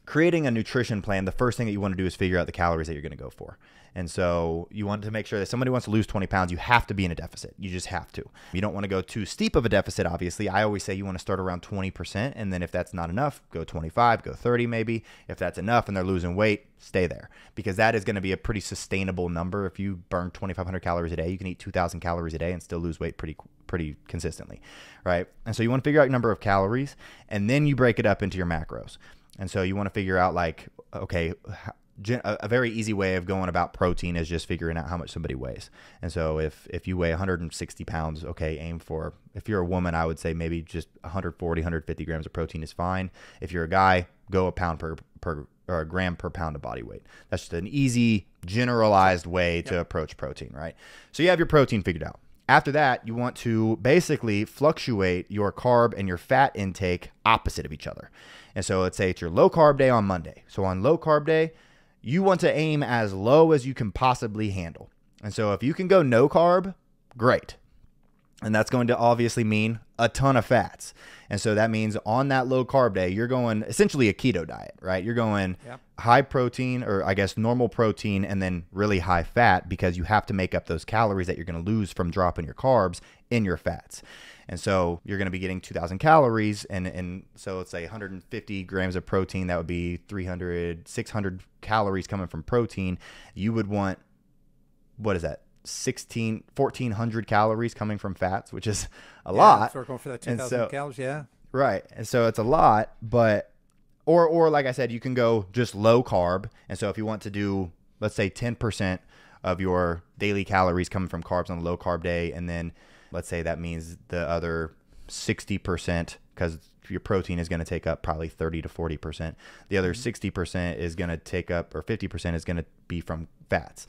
Speaker 2: creating a nutrition plan, the first thing that you want to do is figure out the calories that you're going to go for. And so you want to make sure that somebody wants to lose 20 pounds, you have to be in a deficit. You just have to. You don't want to go too steep of a deficit, obviously. I always say you want to start around 20%. And then if that's not enough, go 25, go 30 maybe. If that's enough and they're losing weight, stay there. Because that is going to be a pretty sustainable number. If you burn 2,500 calories a day, you can eat 2,000 calories a day and still lose weight pretty consistently, right? And so you want to figure out your number of calories, and then you break it up into your macros. And so you want to figure out like, okay, a very easy way of going about protein is just figuring out how much somebody weighs. And so if you weigh 160 pounds, okay, aim for, if you're a woman, I would say maybe just 140, 150 grams of protein is fine. If you're a guy, go a pound per or a gram per pound of body weight. That's just an easy, generalized way to approach protein, right? So you have your protein figured out. After that, you want to basically fluctuate your carb and your fat intake opposite of each other. And so let's say it's your low carb day on Monday. So on low carb day, you want to aim as low as you can possibly handle. And so if you can go no carb, great. And that's going to obviously mean a ton of fats. And so that means on that low carb day, you're going essentially a keto diet, right? You're going high protein, or I guess normal protein, and then really high fat, because you have to make up those calories that you're going to lose from dropping your carbs in your fats. And so you're going to be getting 2,000 calories. And so let's say 150 grams of protein, that would be 600 calories coming from protein. You would want, what is that? 1,400 calories coming from fats, which is a lot.
Speaker 1: So we're going for that 2,000 calories,
Speaker 2: Right. And so it's a lot, but, or like I said, you can go just low carb. And so if you want to do, let's say 10% of your daily calories coming from carbs on a low carb day, and then let's say that means the other 60%, because your protein is going to take up probably 30 to 40%. The other 60% is going to take up, or 50% is going to be from fats.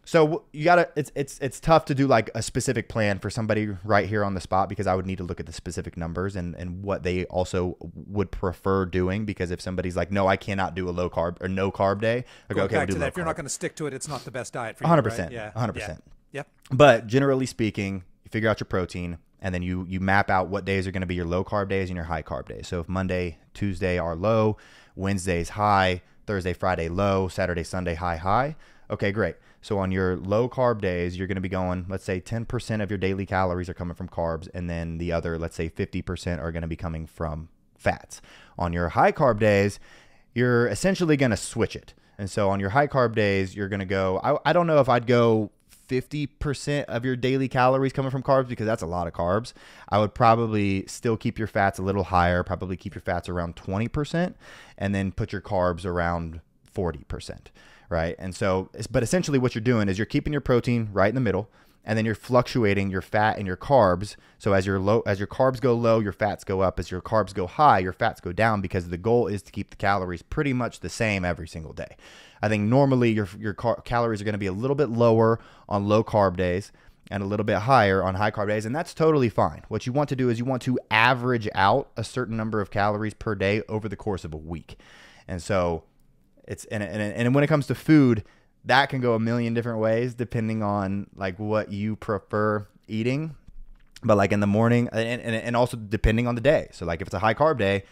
Speaker 2: So you gotta, it's tough to do like a specific plan for somebody right here on the spot, because I would need to look at the specific numbers and what they also would prefer doing. Because if somebody's like, no, I cannot do a low carb or no carb day, I go, okay, we'll do low carb.
Speaker 1: If you're not going to stick to it, it's not the best diet for you.
Speaker 2: 100%.
Speaker 1: Right? Yeah.
Speaker 2: 100%.
Speaker 1: Yep.
Speaker 2: But generally speaking, you figure out your protein, and then you map out what days are going to be your low carb days and your high carb days. So if Monday, Tuesday are low, Wednesday's high, Thursday, Friday low, Saturday, Sunday high. Okay, great. So on your low carb days, you're going to be going, let's say 10% of your daily calories are coming from carbs, and then the other, let's say 50% are going to be coming from fats. On your high carb days, you're essentially going to switch it. And so on your high carb days, you're going to go, I don't know if I'd go 50% of your daily calories coming from carbs, because that's a lot of carbs. I would probably still keep your fats a little higher, probably keep your fats around 20%, and then put your carbs around 40%. Right. And so, but essentially what you're doing is you're keeping your protein right in the middle, and then you're fluctuating your fat and your carbs. So as your carbs go low, your fats go up. As your carbs go high, your fats go down, because the goal is to keep the calories pretty much the same every single day. I think normally your calories are going to be a little bit lower on low carb days and a little bit higher on high carb days. And that's totally fine. What you want to do is you want to average out a certain number of calories per day over the course of a week. And so and when it comes to food, that can go a million different ways depending on like what you prefer eating. But like in the morning, and also depending on the day. So like if it's a high carb day,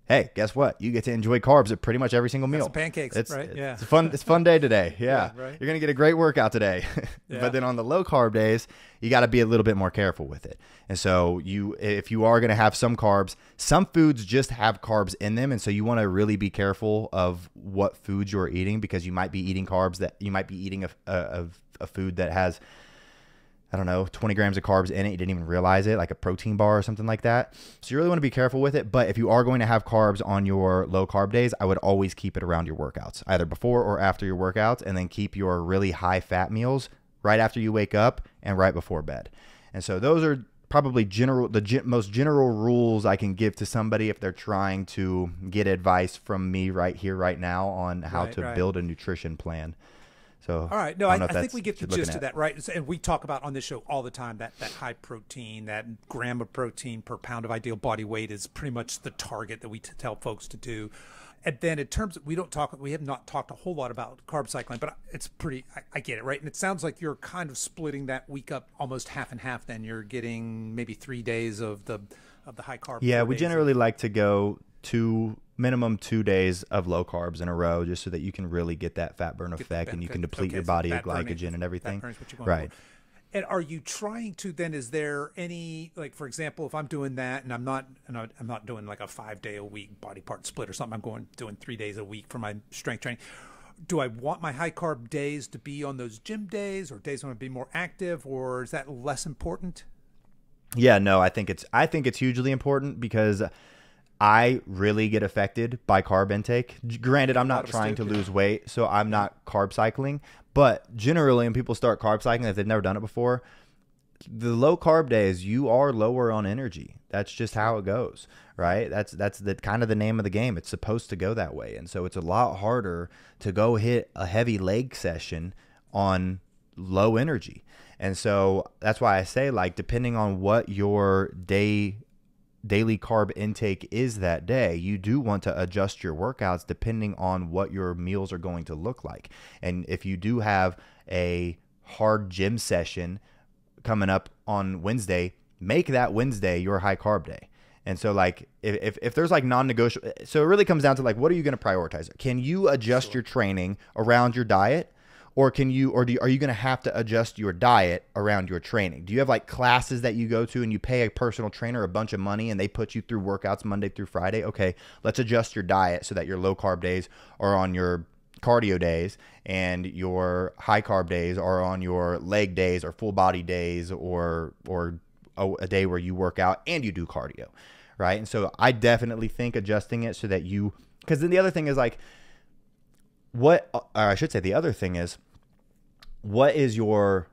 Speaker 2: hey, guess what? You get to enjoy carbs at pretty much every single meal.
Speaker 1: Some pancakes, right? Yeah.
Speaker 2: It's a fun day today. Yeah.
Speaker 1: Right.
Speaker 2: You're going to get a great workout today.
Speaker 1: Yeah.
Speaker 2: But then on the low carb days, you got to be a little bit more careful with it. And so if you are going to have some carbs, some foods just have carbs in them. And so you want to really be careful of what foods you're eating, because you might be eating carbs that you might be eating a food that has, I don't know, 20 grams of carbs in it. You didn't even realize it, like a protein bar or something like that. So you really want to be careful with it. But if you are going to have carbs on your low carb days, I would always keep it around your workouts, either before or after your workouts, and then keep your really high fat meals right after you wake up and right before bed. And so those are probably the most general rules I can give to somebody if they're trying to get advice from me right here, right now on how to build a nutrition plan. So,
Speaker 1: all right. No, I think we get the gist of that, right? And we talk about on this show all the time that high protein, that gram of protein per pound of ideal body weight is pretty much the target that we tell folks to do. And then in terms of, we have not talked a whole lot about carb cycling, but it's pretty, I get it, right? And it sounds like you're kind of splitting that week up almost half and half. Then you're getting maybe 3 days of the high carb.
Speaker 2: Yeah, we generally like to go minimum 2 days of low carbs in a row, just so that you can really get that fat burn effect and you can deplete your body of glycogen and everything. Right.
Speaker 1: And are you trying to then, is there any, like, for example, if I'm doing that and I'm not doing like a 5 day a week body part split or something, I'm doing 3 days a week for my strength training. Do I want my high carb days to be on those gym days or days when I be more active, or is that less important?
Speaker 2: Yeah, no, I think it's hugely important, because I really get affected by carb intake. Granted, I'm not trying to lose weight, so I'm not carb cycling. But generally, when people start carb cycling, if they've never done it before, the low carb days, you are lower on energy. That's just how it goes, right? That's the kind of the name of the game. It's supposed to go that way. And so it's a lot harder to go hit a heavy leg session on low energy. And so that's why I say, like, depending on what your daily carb intake is that day, you do want to adjust your workouts depending on what your meals are going to look like. And if you do have a hard gym session coming up on Wednesday, make that Wednesday your high carb day. And so, like, if there's like non-negotiable, so it really comes down to, like, what are you going to prioritize? Can you adjust your training around your diet? Or are you going to have to adjust your diet around your training? Do you have like classes that you go to and you pay a personal trainer a bunch of money and they put you through workouts Monday through Friday? Okay, let's adjust your diet so that your low carb days are on your cardio days and your high carb days are on your leg days or full body days, or a day where you work out and you do cardio, right? And so I definitely think adjusting it so that because then the other thing is, like, the other thing is, what is your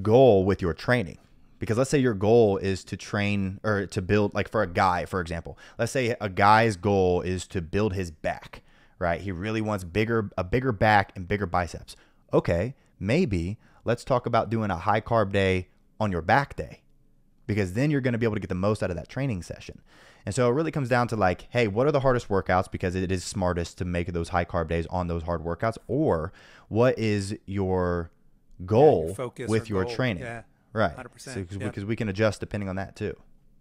Speaker 2: goal with your training? Because let's say your goal is to train or to build, like for a guy, for example, let's say a guy's goal is to build his back, right? He really wants a bigger back and bigger biceps. Okay, maybe let's talk about doing a high carb day on your back day, because then you're going to be able to get the most out of that training session. And so it really comes down to like, hey, what are the hardest workouts? Because it is smartest to make those high carb days on those hard workouts. Or what is your goal with your training?
Speaker 1: Yeah.
Speaker 2: Right.
Speaker 1: 100%.
Speaker 2: Because we can adjust depending on that too.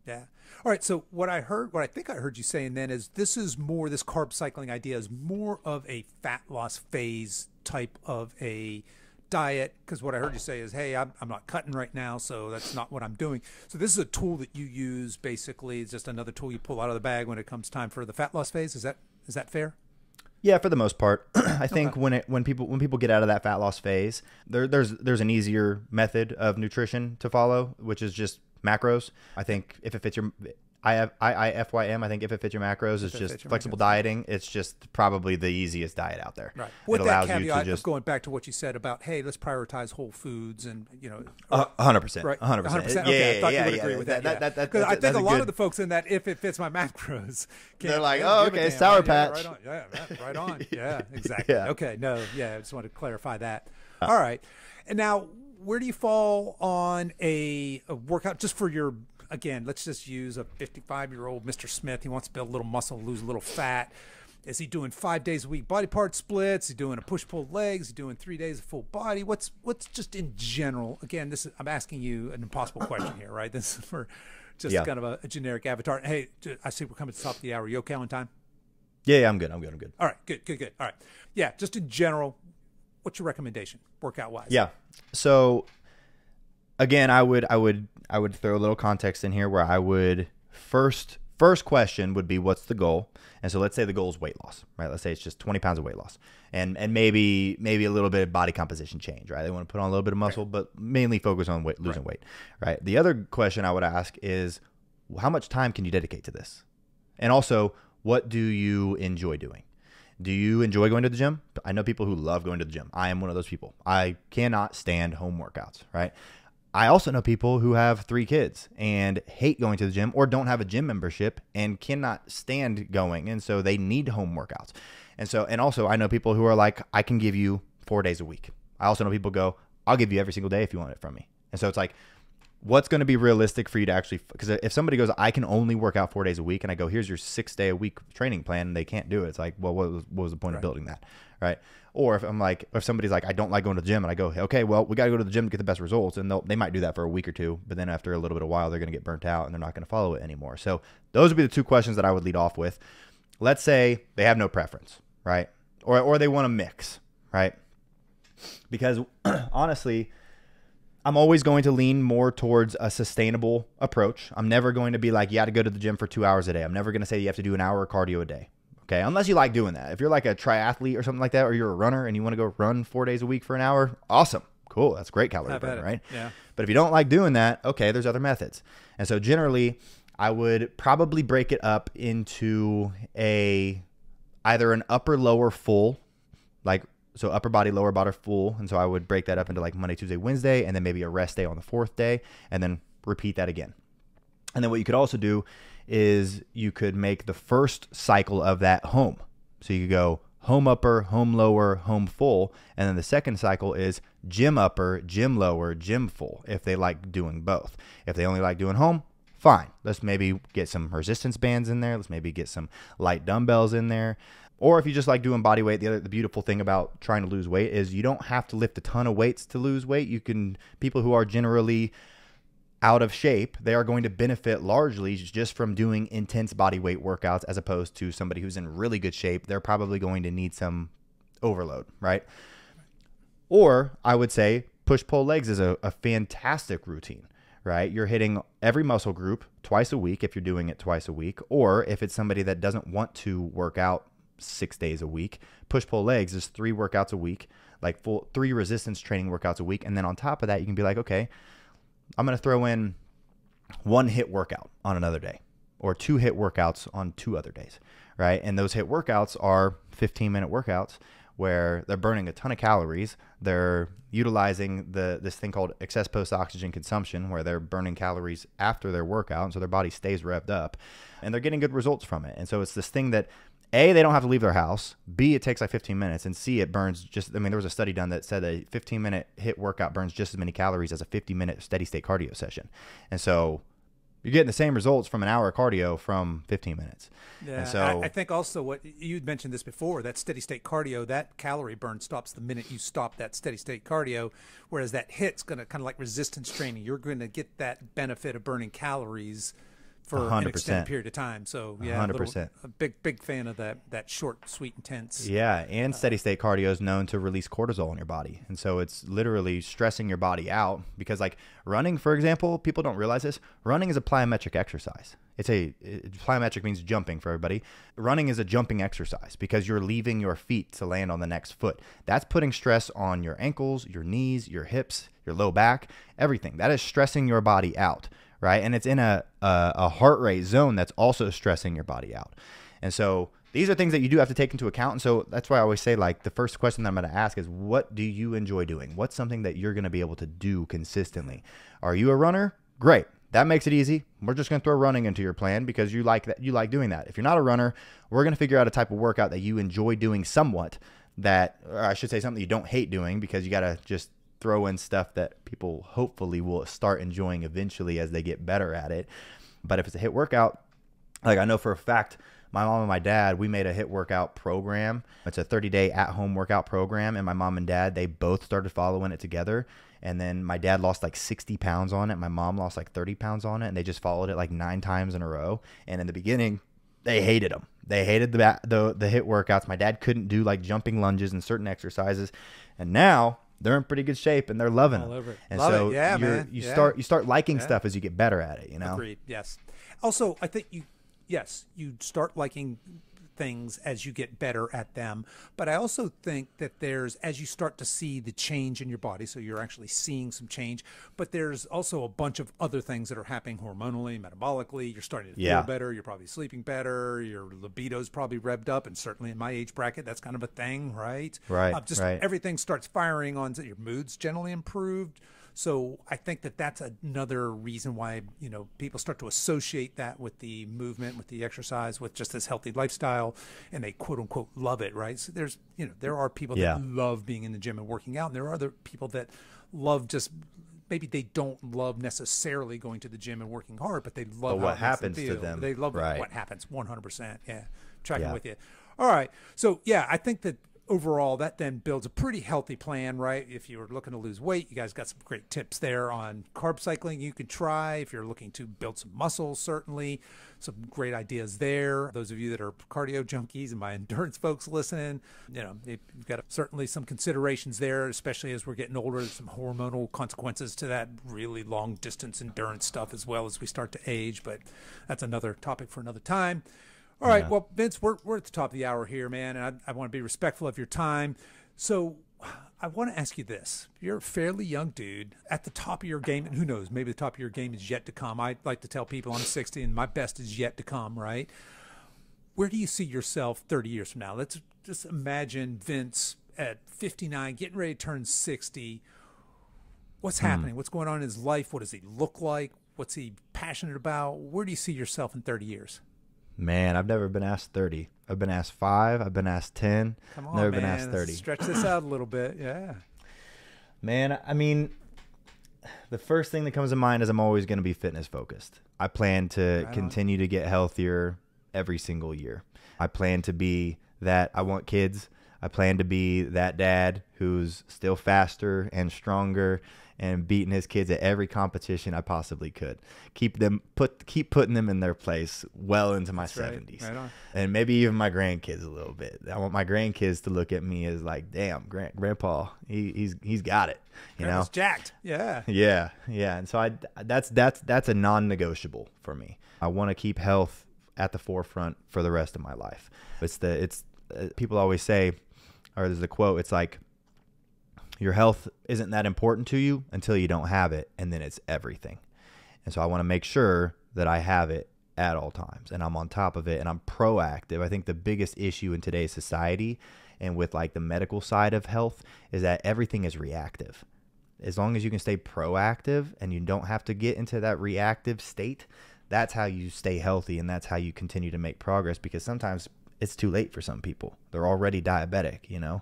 Speaker 1: Yeah. All right. So what I think I heard you saying then is this carb cycling idea is more of a fat loss phase type of a diet, because what I heard you say is, hey, I'm not cutting right now, so that's not what I'm doing. So this is a tool that you use, basically. It's just another tool you pull out of the bag when it comes time for the fat loss phase. Is that fair?
Speaker 2: Yeah, for the most part. I think when people get out of that fat loss phase, there's an easier method of nutrition to follow, which is just macros. I think if it fits your IFYM, I think if it fits your macros, it's just flexible dieting. It's just probably the easiest diet out there.
Speaker 1: Right. With that caveat of going back to what you said about, hey, let's prioritize whole foods and,
Speaker 2: 100%.
Speaker 1: Right.
Speaker 2: 100%.
Speaker 1: 100%. Okay, I thought you would agree with that. Because I think a lot of the folks in that, if it fits my macros,
Speaker 2: they're like, oh, okay, Sour Patch.
Speaker 1: Yeah, right on. Yeah, exactly. Yeah. Okay, no, yeah, I just wanted to clarify that. All right. And now, where do you fall on a workout just for your, again, let's just use a 55-year-old Mr. Smith. He wants to build a little muscle, lose a little fat. Is he doing 5 days a week body part splits? Is he doing a push-pull legs? Is he doing 3 days of full body? What's just in general? Again, I'm asking you an impossible question here, right? This is for just kind of a generic avatar. Hey, I see we're coming to the top of the hour. Are you okay on time?
Speaker 2: Yeah, I'm good. All
Speaker 1: right, good. All right. Yeah, just in general, what's your recommendation, workout-wise?
Speaker 2: Yeah. So, again, I would throw a little context in here where I would first question would be, what's the goal? And so let's say the goal is weight loss, right? Let's say it's just 20 pounds of weight loss and maybe a little bit of body composition change, right? They want to put on a little bit of muscle, but mainly focus on losing weight, right? The other question I would ask is, how much time can you dedicate to this? And also, what do you enjoy doing? Do you enjoy going to the gym? I know people who love going to the gym. I am one of those people. I cannot stand home workouts, right? I also know people who have 3 kids and hate going to the gym or don't have a gym membership and cannot stand going. And so they need home workouts. And also I know people who are like, I can give you 4 days a week. I also know people go, I'll give you every single day if you want it from me. And so it's like, what's going to be realistic for you to actually, because if somebody goes, I can only work out 4 days a week, and I go, here's your 6 day a week training plan, and they can't do it. It's like, well, what was the point of building that? Right. Or if somebody's like, I don't like going to the gym, and I go, okay, well, we got to go to the gym to get the best results. And they might do that for a week or two, but then after a little bit of while, they're going to get burnt out and they're not going to follow it anymore. So those would be the 2 questions that I would lead off with. Let's say they have no preference, right? Or they want to mix, right? Because honestly, I'm always going to lean more towards a sustainable approach. I'm never going to be like, you got to go to the gym for 2 hours a day. I'm never going to say you have to do an hour of cardio a day. Okay. Unless you like doing that. If you're like a triathlete or something like that, or you're a runner and you want to go run 4 days a week for an hour, awesome. Cool. That's great calorie burn, right?
Speaker 1: Yeah.
Speaker 2: But if you don't like doing that, okay, there's other methods. And so generally I would probably break it up into either an upper lower full, so upper body, lower body full. And so I would break that up into like Monday, Tuesday, Wednesday, and then maybe a rest day on the 4th day, and then repeat that again. And then what you could also do is you could make the first cycle of that home. So you could go home upper, home lower, home full. And then the second cycle is gym upper, gym lower, gym full, if they like doing both. If they only like doing home, fine. Let's maybe get some resistance bands in there. Let's maybe get some light dumbbells in there. Or if you just like doing body weight, the beautiful thing about trying to lose weight is you don't have to lift a ton of weights to lose weight. People who are generally out of shape, they are going to benefit largely just from doing intense body weight workouts, as opposed to somebody who's in really good shape. They're probably going to need some overload, right? Or I would say push-pull legs is a fantastic routine, right? You're hitting every muscle group twice a week if you're doing it twice a week. Or if it's somebody that doesn't want to work out 6 days a week, push-pull legs is 3 workouts a week, like 3 resistance training workouts a week. And then on top of that, you can be like, okay, I'm going to throw in 1 HIIT workout on another day, or 2 HIIT workouts on 2 other days, right? And those HIIT workouts are 15-minute workouts where they're burning a ton of calories. They're utilizing this thing called excess post-oxygen consumption, where they're burning calories after their workout, and so their body stays revved up, and they're getting good results from it. And so it's this thing that A, they don't have to leave their house. B, it takes like 15 minutes. And C, it burns just, I mean, there was a study done that said a 15-minute HIIT workout burns just as many calories as a 50-minute steady state cardio session. And so you're getting the same results from an hour of cardio from 15 minutes.
Speaker 1: Yeah,
Speaker 2: and so
Speaker 1: I think also what you'd mentioned this before, that steady state cardio, that calorie burn stops the minute you stop that steady state cardio, whereas that HIIT's going to kind of like resistance training. You're going to get that benefit of burning calories for
Speaker 2: 100%.
Speaker 1: an extended period of time. So yeah,
Speaker 2: 100%.
Speaker 1: A big fan of that short, sweet, intense.
Speaker 2: Yeah, and steady state cardio is known to release cortisol in your body. And so it's literally stressing your body out, because like running, for example, people don't realize this. Running is a plyometric exercise. Plyometric means jumping for everybody. Running is a jumping exercise because you're leaving your feet to land on the next foot. That's putting stress on your ankles, your knees, your hips, your low back, everything. That is stressing your body out, right? And it's in a heart rate zone that's also stressing your body out. And so these are things that you do have to take into account. And so that's why I always say, like, the first question that I'm going to ask is, what do you enjoy doing? What's something that you're going to be able to do consistently? Are you a runner? Great. That makes it easy. We're just going to throw running into your plan because you like that. You like doing that. If you're not a runner, we're going to figure out a type of workout that you enjoy doing somewhat, or I should say something you don't hate doing, because you got to just throw in stuff that people hopefully will start enjoying eventually as they get better at it. But if it's a HIIT workout, like I know for a fact, my mom and my dad, we made a HIIT workout program. It's a 30-day at-home workout program, and my mom and dad, they both started following it together. And then my dad lost like 60 pounds on it. My mom lost like 30 pounds on it, and they just followed it like 9 times in a row. And in the beginning, they hated them. They hated the HIIT workouts. My dad couldn't do like jumping lunges and certain exercises. And now they're in pretty good shape and they're loving it. And
Speaker 1: Love
Speaker 2: so
Speaker 1: it. Yeah, man.
Speaker 2: you start liking stuff as you get better at it, you know?
Speaker 1: Agreed. Yes. Also, I think you start liking things as you get better at them. But I also think that as you start to see the change in your body, so you're actually seeing some change, but there's also a bunch of other things that are happening hormonally, metabolically. You're starting to feel better. You're probably sleeping better. Your libido's probably revved up. And certainly in my age bracket, that's kind of a thing, right?
Speaker 2: Right.
Speaker 1: Everything starts firing on, so your mood's generally improved. So I think that that's another reason why, people start to associate that with the movement, with the exercise, with just this healthy lifestyle, and they quote unquote love it, right? So there are people that love being in the gym and working out, and there are other people that love maybe they don't love necessarily going to the gym and working hard, but they love
Speaker 2: what happens to them.
Speaker 1: They love what happens 100%. Yeah. Tracking with you. All right. So I think that overall, that then builds a pretty healthy plan, right? If you're looking to lose weight, you guys got some great tips there on carb cycling you could try. If you're looking to build some muscle, certainly some great ideas there. Those of you that are cardio junkies and my endurance folks listening, you've got certainly some considerations there, especially as we're getting older. There's some hormonal consequences to that really long distance endurance stuff as well as we start to age, but that's another topic for another time. All right. Well, Vince, we're at the top of the hour here, man, and I want to be respectful of your time. So I want to ask you this. You're a fairly young dude at the top of your game, and who knows, maybe the top of your game is yet to come. I like to tell people I'm 60 and my best is yet to come, right? Where do you see yourself 30 years from now? Let's just imagine Vince at 59, getting ready to turn 60. What's happening? What's going on in his life? What does he look like? What's he passionate about? Where do you see yourself in 30 years?
Speaker 2: Man, I've never been asked 30. I've been asked 5. I've been asked 10.
Speaker 1: Come on,
Speaker 2: never
Speaker 1: man.
Speaker 2: been asked 30.
Speaker 1: Stretch this out a little bit. Yeah.
Speaker 2: Man, I mean, the first thing that comes to mind is I'm always going to be fitness focused. I plan to continue to get healthier every single year. I plan to be that. I want kids. I plan to be that dad who's still faster and stronger and beating his kids at every competition I possibly could. Keep putting them in their place well into my 70s. Right on. And maybe even my grandkids a little bit. I want my grandkids to look at me as like, damn, grandpa, he's got it.
Speaker 1: Grandpa's jacked. Yeah.
Speaker 2: Yeah. Yeah. And so that's a non-negotiable for me. I want to keep health at the forefront for the rest of my life. People always say, or there's a quote, it's like, your health isn't that important to you until you don't have it, and then it's everything. And so I want to make sure that I have it at all times, and I'm on top of it, and I'm proactive. I think the biggest issue in today's society and with like the medical side of health is that everything is reactive. As long as you can stay proactive and you don't have to get into that reactive state, that's how you stay healthy, and that's how you continue to make progress, because sometimes it's too late for some people. They're already diabetic, you know?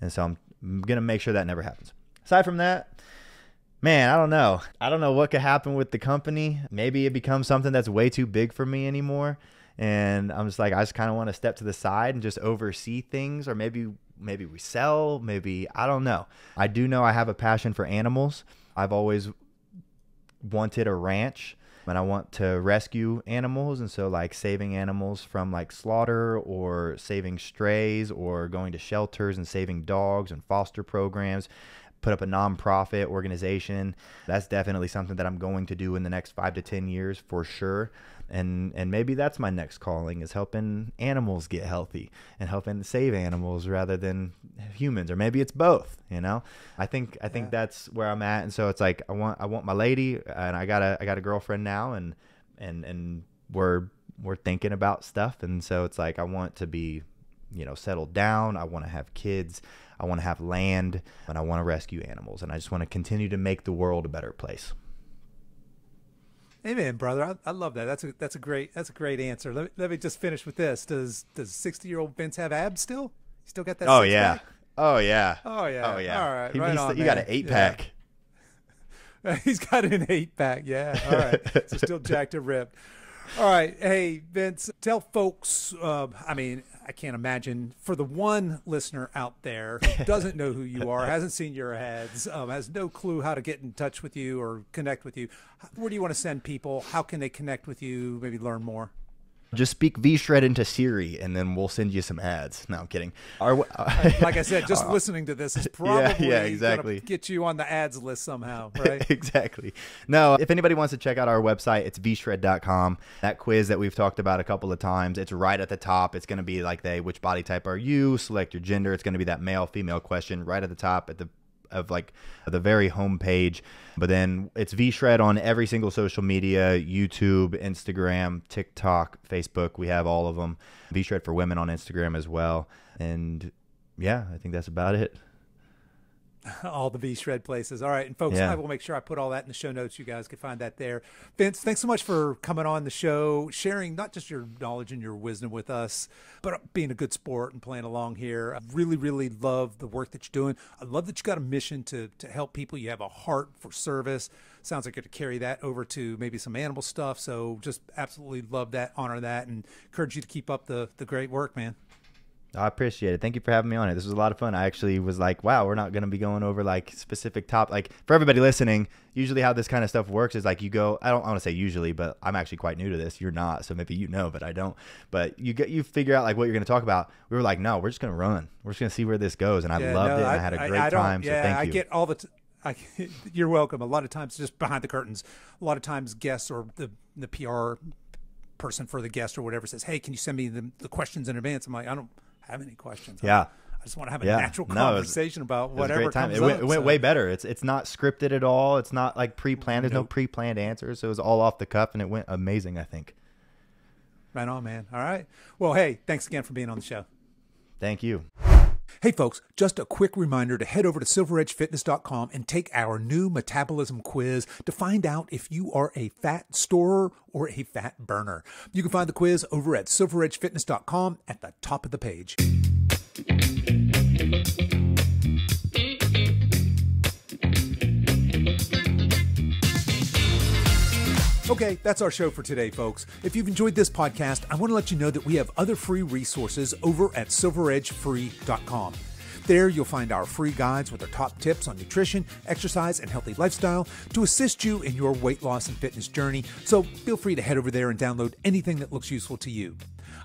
Speaker 2: And so I'm going to make sure that never happens. Aside from that, man, I don't know. I don't know what could happen with the company. Maybe it becomes something that's way too big for me anymore. And I'm just like, I just kind of want to step to the side and just oversee things. Or maybe we sell, maybe, I don't know. I do know I have a passion for animals. I've always wanted a ranch, and I want to rescue animals. And so like saving animals from like slaughter, or saving strays, or going to shelters and saving dogs and foster programs, put up a nonprofit organization. That's definitely something that I'm going to do in the next 5 to 10 years for sure. And maybe that's my next calling, is helping animals get healthy and helping save animals rather than humans, or maybe it's both, you know? I think that's where I'm at. And so it's like, I want my lady, and I got a girlfriend now, and we're thinking about stuff. And so it's like, I want to be, you know, settled down. I want to have kids. I want to have land, and I want to rescue animals. And I just want to continue to make the world a better place.
Speaker 1: Amen, brother. I love that. That's a great answer. Let me just finish with this. Does 60-year-old Vince have abs still? You still got that?
Speaker 2: Oh
Speaker 1: six
Speaker 2: yeah.
Speaker 1: pack?
Speaker 2: Oh yeah.
Speaker 1: Oh yeah.
Speaker 2: Oh yeah.
Speaker 1: All right.
Speaker 2: You got an 8-pack.
Speaker 1: Yeah. He's got an 8-pack. Yeah. All right. So still jacked and ripped. All right. Hey, Vince, tell folks, I can't imagine, for the one listener out there who doesn't know who you are, hasn't seen your ads, has no clue how to get in touch with you or connect with you, where do you want to send people? How can they connect with you, maybe learn more?
Speaker 2: Just speak V-Shred into Siri, and then we'll send you some ads. No, I'm kidding.
Speaker 1: Like I said, just listening to this is probably
Speaker 2: exactly
Speaker 1: going to get you on the ads list somehow, right?
Speaker 2: Exactly. No, if anybody wants to check out our website, it's vshred.com. That quiz that we've talked about a couple of times, it's right at the top. It's going to be like which body type are you? Select your gender. It's going to be that male, female question right at the top at the very home page. But then it's V-Shred on every single social media: YouTube, Instagram, TikTok, Facebook. We have all of them. V-Shred for Women on Instagram as well. And yeah, I think that's about it.
Speaker 1: All the V-Shred places. All right. And folks, I will make sure I put all that in the show notes. You guys can find that there. Vince, thanks so much for coming on the show, sharing not just your knowledge and your wisdom with us, but being a good sport and playing along here. I really, really love the work that you're doing. I love that you got a mission to help people. You have a heart for service. Sounds like you're to carry that over to maybe some animal stuff. So just absolutely love that, honor that, and encourage you to keep up the great work, man.
Speaker 2: I appreciate it. Thank you for having me on it. This was a lot of fun. I actually was like, wow, we're not going to be going over like specific like for everybody listening, usually how this kind of stuff works is like you go, I don't want to say usually, but I'm actually quite new to this. You're not. So maybe you know, but I don't. But you figure out like what you're going to talk about. We were like, no, we're just going to run. We're just going to see where this goes. And I loved it. And I had a great time. So thank you.
Speaker 1: I get all you're welcome. A lot of times just behind the curtains, a lot of times guests or the PR person for the guest or whatever says, hey, can you send me the questions in advance? I'm like, I don't have any questions. I just want to have a natural conversation about whatever comes up.
Speaker 2: It went way better. It's not scripted at all. It's not like pre-planned. There's no pre-planned answers. So it was all off the cuff, and it went amazing, I think.
Speaker 1: Right on, man. All right. Well, hey, thanks again for being on the show.
Speaker 2: Thank you.
Speaker 1: Hey folks, just a quick reminder to head over to silveredgefitness.com and take our new metabolism quiz to find out if you are a fat storer or a fat burner. You can find the quiz over at silveredgefitness.com at the top of the page. Okay, that's our show for today, folks. If you've enjoyed this podcast, I want to let you know that we have other free resources over at silveredgefree.com. There, you'll find our free guides with our top tips on nutrition, exercise, and healthy lifestyle to assist you in your weight loss and fitness journey. So feel free to head over there and download anything that looks useful to you.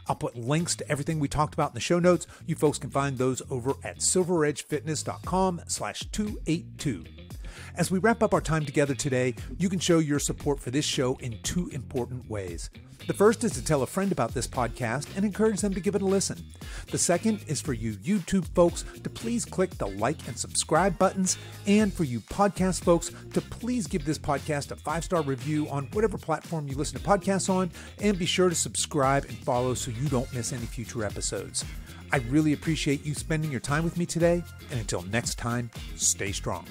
Speaker 1: I'll put links to everything we talked about in the show notes. You folks can find those over at silveredgefitness.com/282. As we wrap up our time together today, you can show your support for this show in two important ways. The first is to tell a friend about this podcast and encourage them to give it a listen. The second is for you YouTube folks to please click the like and subscribe buttons, and for you podcast folks to please give this podcast a 5-star review on whatever platform you listen to podcasts on, and be sure to subscribe and follow so you don't miss any future episodes. I really appreciate you spending your time with me today, and until next time, stay strong.